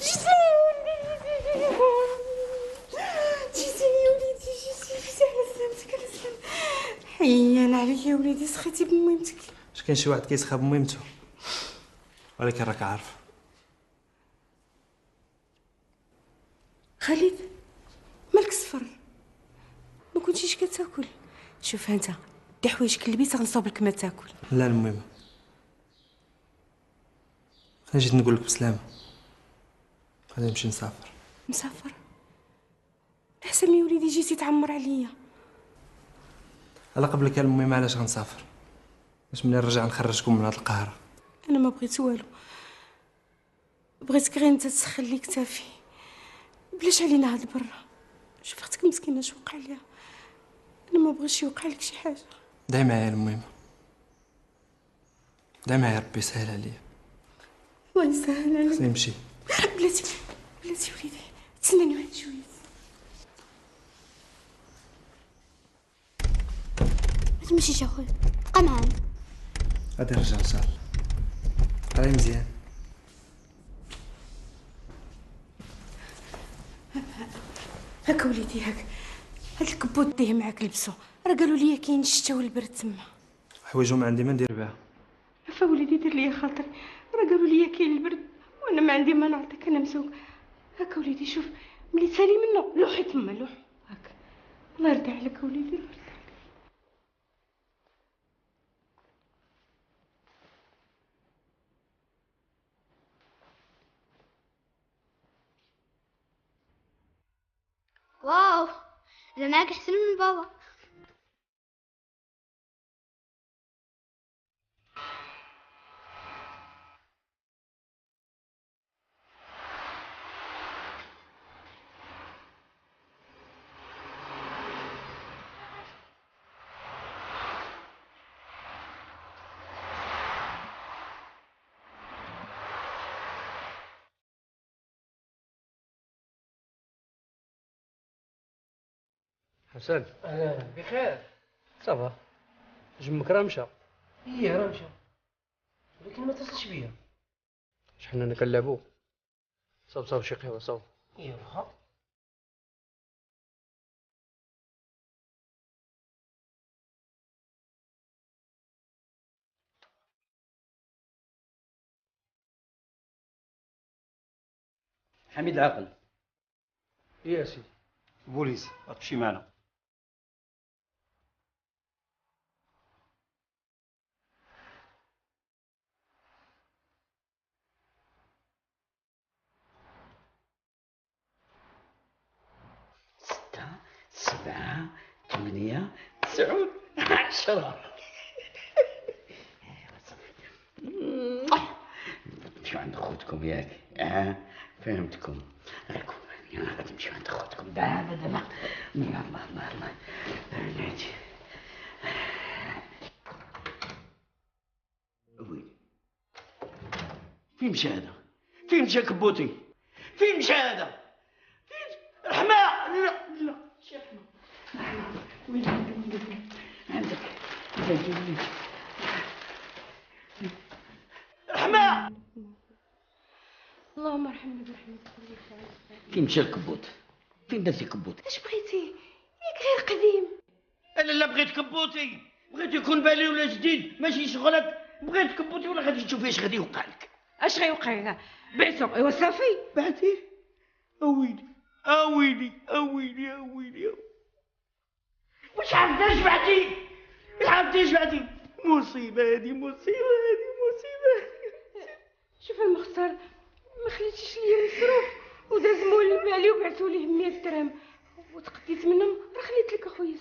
جيتيني ولدي، جيتيني يا وليدي، جيتي على سلامتك، على سلامتك. حيان عليك يا وليدي، سخيتي بميمتك. اش كاين شي واحد كيسخى بميمتو؟ ولكن راك عارف. خالد مالك صفر؟ ما كنتيش كتاكل؟ شوف انت دي حوايجك لبيت غنصوب لك ما تاكل. لا المهم انا جيت نقول لك بسلامه، غادي نمشي نسافر. مسافر؟ احسن يا وليدي جيتي تعمر عليا. على قبلك يا المهم علاش غنسافر؟ باش ملي نرجع نخرجكم من هاد القهره. انا ما بغيت والو، بغيتك غير انت تسخن لي كتافي، بلاش علينا هاد برا. شوف اختك مسكينه اش وقع ليها، انا ما بغيتش يوقع لك شي حاجه. دعي معايا المهم، دعي معايا ربي يسهل عليا. الله يسهل عليك. خصني نمشي. بلاتي بلاتي وليدي تسناني واحد شويه. ما تمشيش اخويا، بقى معانا. غادي نرجع ان شاء الله. قراي مزيان. هاك وليدي هاك، هاد الكبوت ديه معاك لبسو، راه قالوا لي كاين الشتا والبرد تما. حوايجهم عندي ما ندير بها. عفا وليدي دير ليا خاطري، راه قالوا لي كاين البرد وانا ما عندي ما نعطيك، انا مسوق. هاك وليدي شوف ملي تسالي منه لوحي تما لوح هاك. الله يرضي عليك وليدي، الله يرضي عليك. واو انا معاك احسن من بابا. حسن اهلا بخير. صافا جمك راه مشى. ايه راه مشى، ولكن ما اتصلش بيا. شحال انا كنلعبو. صاوب شي قهوه صاوب. ايه واخا. حميد عاقل. يا سيدي. بوليس غتمشي معنا. ستة 7 8 9 10. تمشيو عند خوتكم ياك؟ فهمتكم. راكم غتمشيو عند خوتكم دابا دابا. الله الله الله الله. نادي. ويلي فين مشى هذا؟ فين مشى كبوتي؟ فين مشى هذا؟ فين؟ رحمة! لا شي رحمة. وين عندك؟ رحمة! اللهم ارحمني برحمتك. فين مشى الكبوت؟ فين درتي كبوتي؟ اش بغيتي؟ ياك غير قديم. انا لا بغيت كبوتي، بغيت يكون بالي ولا جديد ماشي شغلك. بغيت كبوتي ولا غادي تشوفي اش غادي يوقع لك. اش غيوقع لنا؟ بعتو ايوا صافي. بعتيه؟ اويلي اويلي اويلي اويلي. واش عرفتي بعتي؟ واش عرفتي بعتي؟ مصيبه هذه، مصيبه هذه، مصيبه. شوف المختار، ما خليتيش ليا مصروف وداز مول المالي وبعثوا ليه 100 درهم وتقديت منهم، راه خليت لك اخويا.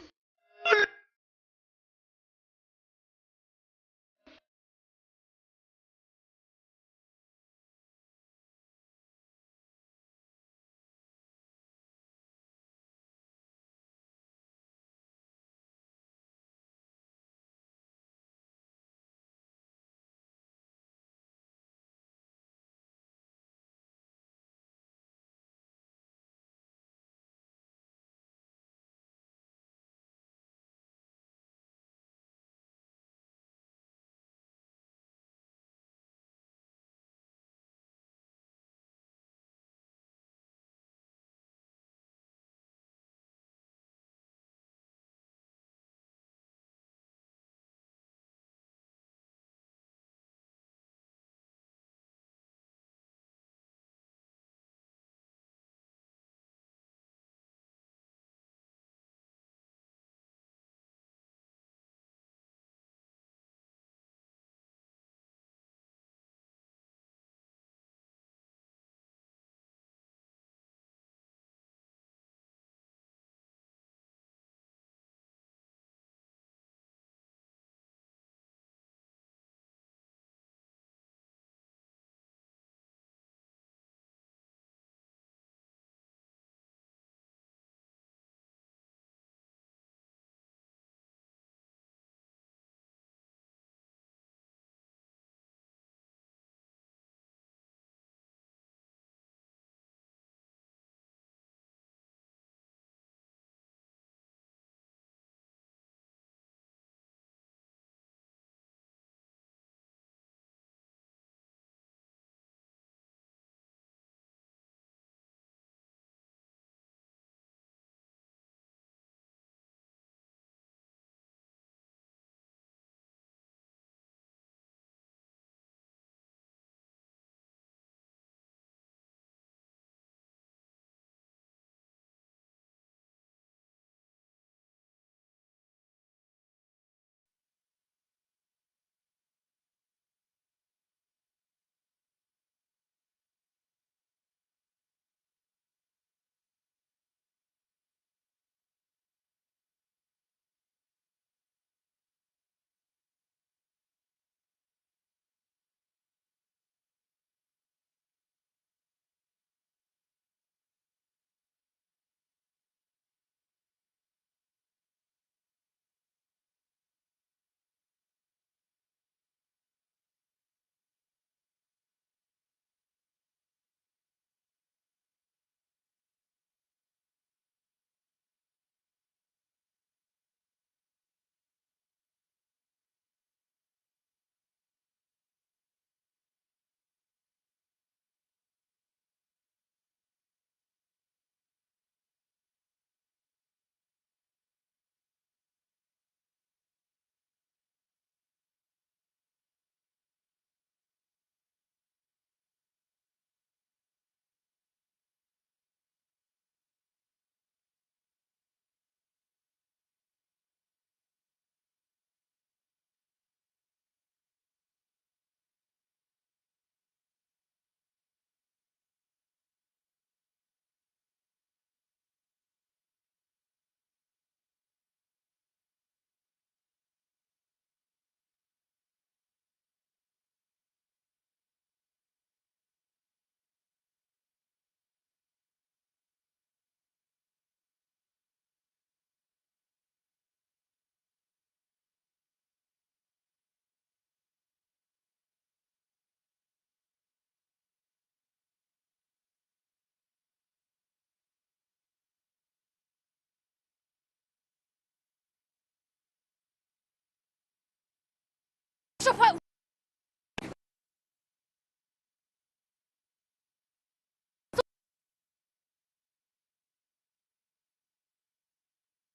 شوف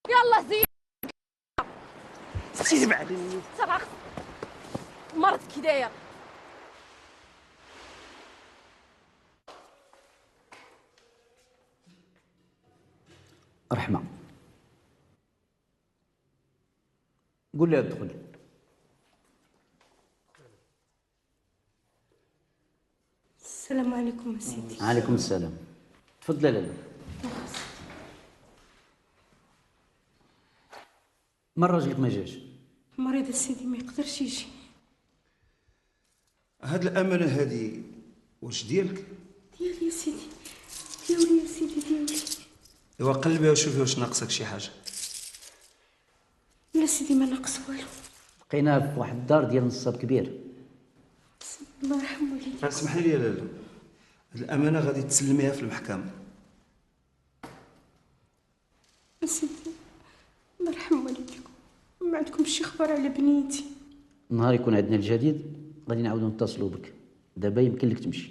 يلا زيد سيدي بعدين صباح مرض كي داير. رحمة قول لها ادخل. السلام عليكم سيدي. عليكم السلام. تفضل لالا. من راجلك ما جاش؟ مريض سيدي ما يقدرش يجي. هاد الامانه هادي واش ديالك؟ ديالي يا سيدي، ديالي يا سيدي ديالي. ايوا قلبي وشوفي واش ناقصك شي حاجه. لا سيدي ما ناقص والو. لقيناه في واحد الدار ديال نصاب كبير. الله يرحم والديك. اسمح لي يا لالا، هاد الامانه غادي تسلميها في المحكمه. سيدي الله يرحم والديكم، ما عندكمش شي خبر على بنيتي؟ نهار يكون عندنا الجديد غادي نعاودو نتصلوا بك. دابا يمكن لك تمشي.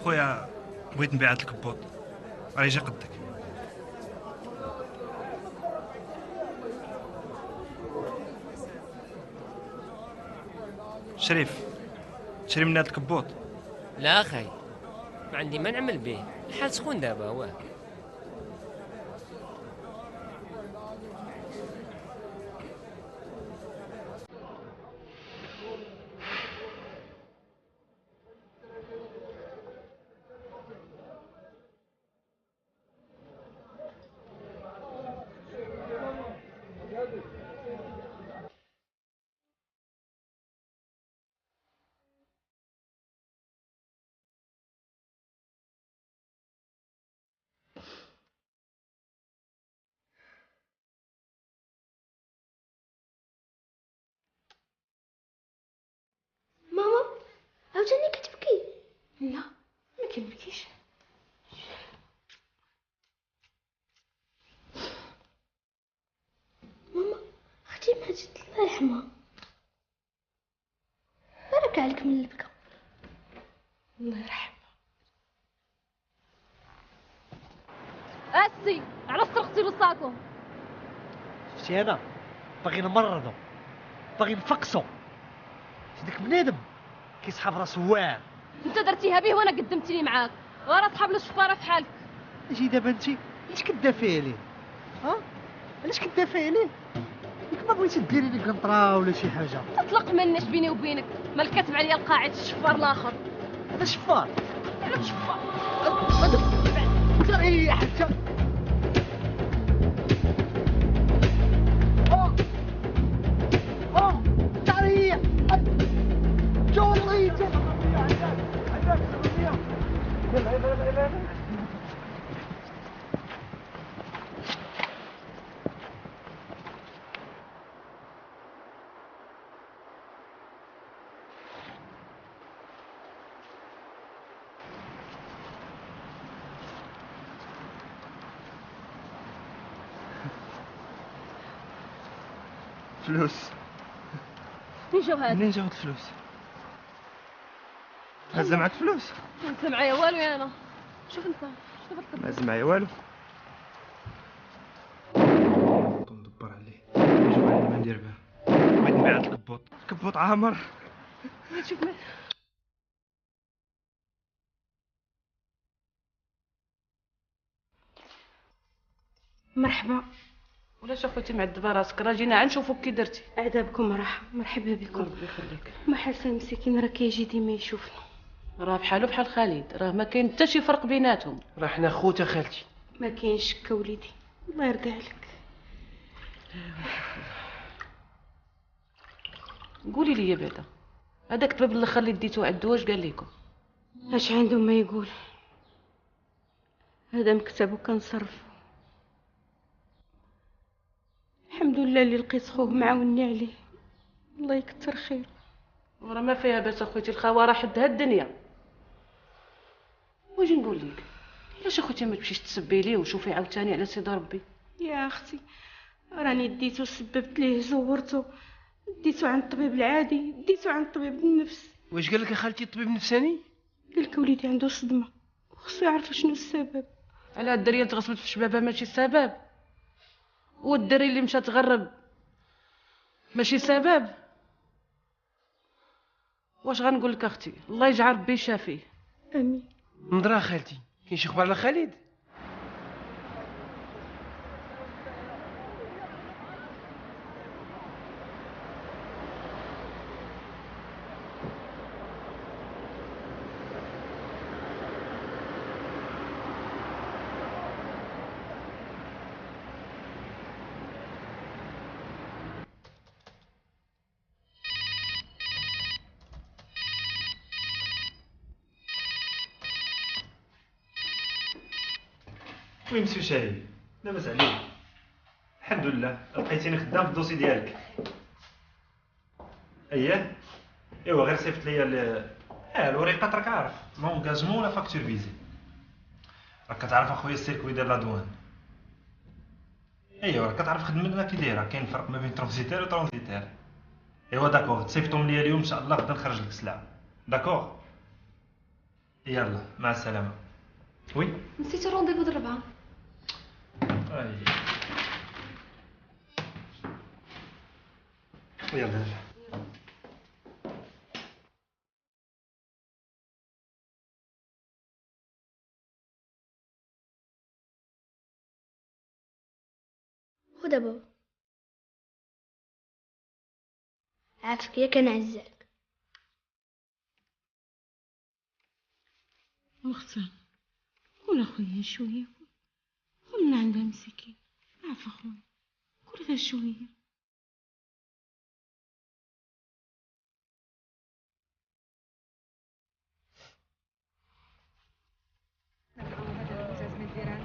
خويا بغيت نبيع هاد الكبوط، راه جا قدك. شريف، شري من هاد الكبوط. لا اخي ما عندي ما نعمل به، الحال سخون دابا. واه ماما عاوتاني كتبكي؟ لا ما كنبكيش. ماما اختي ماتت الله يرحمها، بارك عليك من البكا. الله يرحمها. اسي على سرقتي لصاكم. شفتي انا باغي نمرضو، باغي نفقسو. داك بنادم كيسحب راسو واعر. انت درتيها به وانا قدمت لي معاك، غير اصحاب الشفاره في حالك. اجي دابا انت علاش كدافعي عليه؟ ها علاش كدافعي عليه؟ ياك ما بغيتي ديري لي كونطرا ولا شي حاجه؟ تطلق منش بيني وبينك، مال كاتب عليا القاعد الشفار الاخر. هذا شفار؟ على الشفار تريح حتى تريح جولي فلوس. منين جاو هاد؟ منين جاو هاد الفلوس؟ هازه معاك فلوس؟ ما انت معايا والو يا انا. شوف انت شوف ما هازه معايا والو. ندبر عليه، نشوف عندي ما ندير به. بغيت نبيع هاد الكبوط، الكبوط عامر. شوف مرحبا. ولاش اخوتي معذبه راسك، راه جينا نشوفوك كي درتي. عذابكم راحه، مرحبا بكم. ربي يخليك. ما حسن مسكين راه كيجي ديما يشوفنا. راه بحالو بحال خالد، راه ما كاين حتى شي فرق بيناتهم. راه حنا خوتا خالتي. ما كاينش شك وليدي، الله يرضي عليك. قولي لي بعدا هذاك الباب الاخر اللي ديتو عندو واش قال لكم؟ اش عندهم ما يقول؟ هذا مكتب وكنصرف. الحمد لله اللي لقيت خوه معاوني عليه، الله يكثر خير. وراه ما فيها باس اخوتي، الخوا راه حدها الدنيا. واش نقول لك، علاش اخوتي ما تمشيش تسبي ليه وشوفي عاوتاني على سيدي ربي؟ يا اختي راني ديتو سببت ليه زورتو، ديتو عند الطبيب العادي، ديتو عند طبيب النفس. واش قال لك يا خالتي الطبيب النفساني؟ قال لك وليدي عنده صدمه وخصو يعرف شنو السبب. على الدريه تغصبت في شبابها ماشي سبب، والدري اللي مشى تغرب ماشي سبب. واش غنقول لك اختي، الله يجعل ربي شافيه. امين. نضرا خالتي، كاين شي خبر على خالد؟ وي مسيو شاهي، لاباس عليك؟ الحمد لله، لقيتيني خدام في الدوسي ديالك. اييه ايوا غير صيفط ليا الوريقات، راك عارف لونغاجمون ولا فاكتور فيزي. راك كتعرف اخويا السيركوي ديال لادوان. ايوا راك كتعرف خدمتنا كي دايره، كاين فرق ما بين ترانزيتير و ترانزيتير. ايوا داكوغ، تصيفطهم ليا اليوم ان شاء الله، غدا نخرج لك السلعه. داكوغ يلا مع السلامه. وي نسيتو رونديفو د 4. يلا خذ بابا، عافاك يا كنعزك. اختي كون اخويا شويه، كون من عندها مسكين، عاف اخويا كل غير شويه.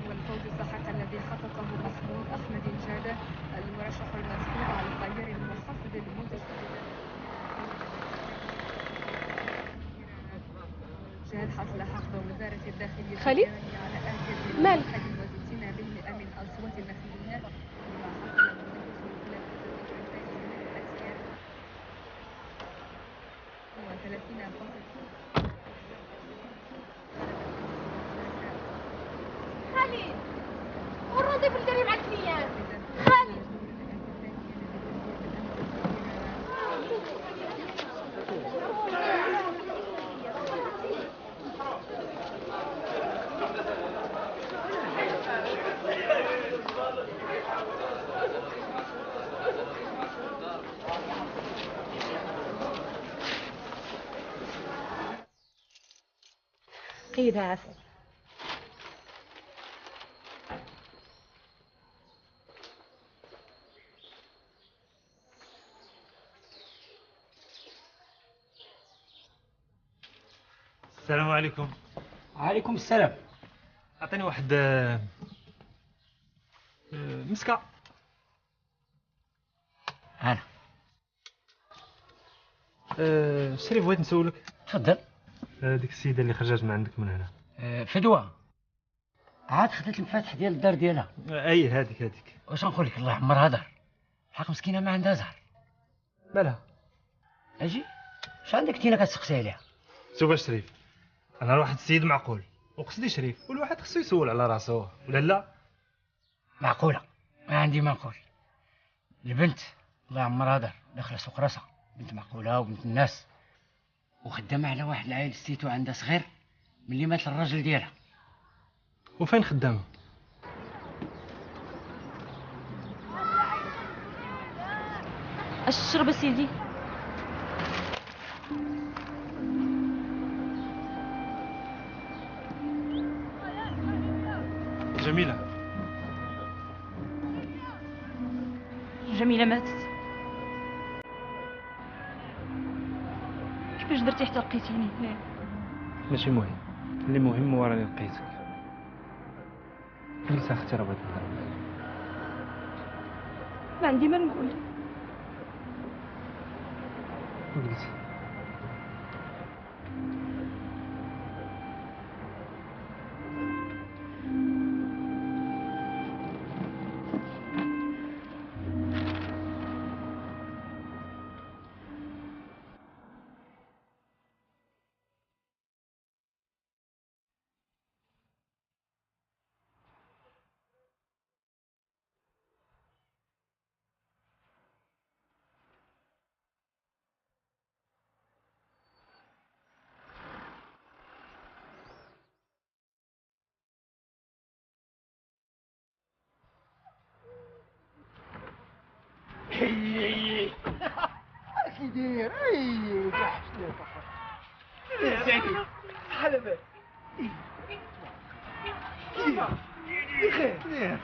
والفوز الساحق الذي حققه محمود أحمد جادة المرشح المسؤول على الطيار المخفض لمنتج جهاد حصل حفظ وزارة الداخلية خالد مالك؟ 61% من أصوات النخيليات خالد والرونديفو اللي دايرين مع الكليان. خالد قيدها عسل. السلام عليكم. وعليكم السلام. اعطيني واحد مسكه. انا شريف بغيت نسولك. تفضل. ديك السيده اللي خرجت من عندك من هنا، فدوى عاد خدت المفاتح ديال الدار ديالها. اي هذيك. واش نقول لك، الله يعمرها دار، الحق مسكينه ما عندها زهر. مالها؟ اجي اش عندك تينا كتسقسي عليها؟ شوف شريف، انا واحد السيد معقول وقصدي شريف، والواحد خصو يسول على راسو ولا لا؟ معقوله، ما عندي ما نقول. البنت الله يعمرها دار داخله سوق راسها، بنت معقوله وبنت الناس، وخدامه على واحد العائل ستيتو عندها صغير ملي مات الراجل ديالها. وفين خدامه؟ اش تشرب سيدي؟ جميلة ماتت. كيفاش درتي حتى لقيتيني هنا؟ ماشي مهم، اللي مهم هو راني لقيتك. جلس اختي راه بغيت نهضر. ما عندي ما نقول. جلسي. داير اي كحشني سعيد على بالك بخير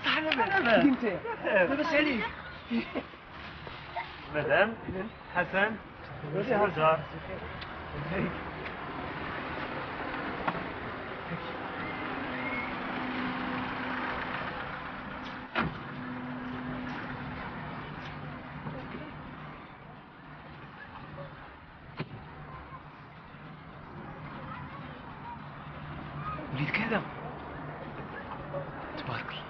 صح على بالك انت لاباس عليك مدام حسن وش هالجار وليد كذا تبارك الله.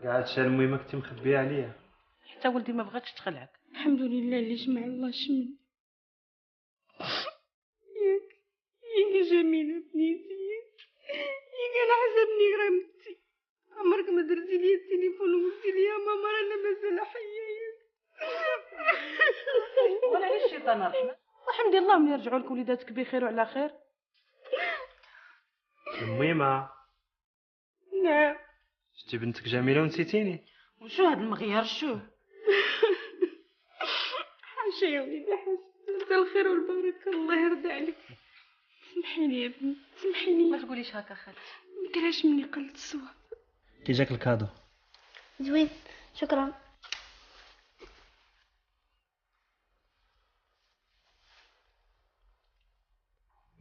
قاعد شال المهمة كنتي مخبية عليا. حتى ولدي ما بغاتش تخلعك. الحمد لله اللي جمع الله شمل. ياك جميلة بنيتي، ياك انا حسبني غرمتي. عمرك ما درتي لي التليفون وقلتي لي يا ماما رانا مازال حية. وانا علاش الشيطان رحمة؟ والحمد لله ملي يرجعوا لك وليداتك بخير وعلى خير. المهمة نعم. شتي بنتك جميلة ونسيتيني. وشو هاد المغيار شو؟ حاشا يا وليدي حاشا، انت الخير والبركة الله يرضى عليك. سمحيلي يا بنت سمحيلي. ما تقوليش هكا خالتي. ما ديرهاش مني قلت الصواب. كي جاك الكادو؟ زوين شكرا.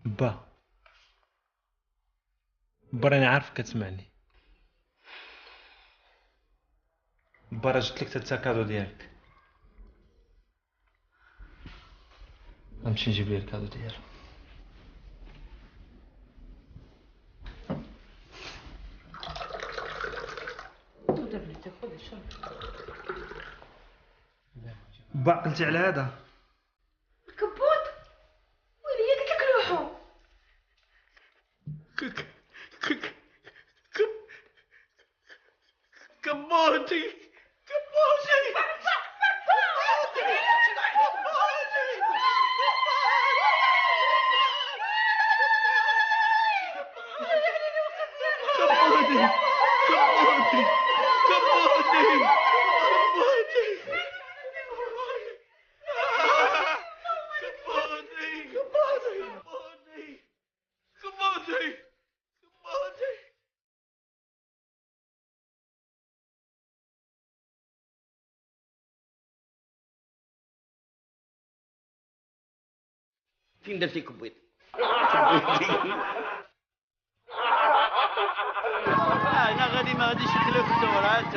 با راني عارفك كتسمعني. با راه جبت لك تا الكادو ديالك. غنمشي نجيب ليه الكادو ديالو. خذ بنتي خذ شرب. با قلتي على هذا؟ كبوت ويلي هي قلت لك لوحو. كبوتي فين درتي كبويت؟ انا غادي ما غاديش نخلف الدورات.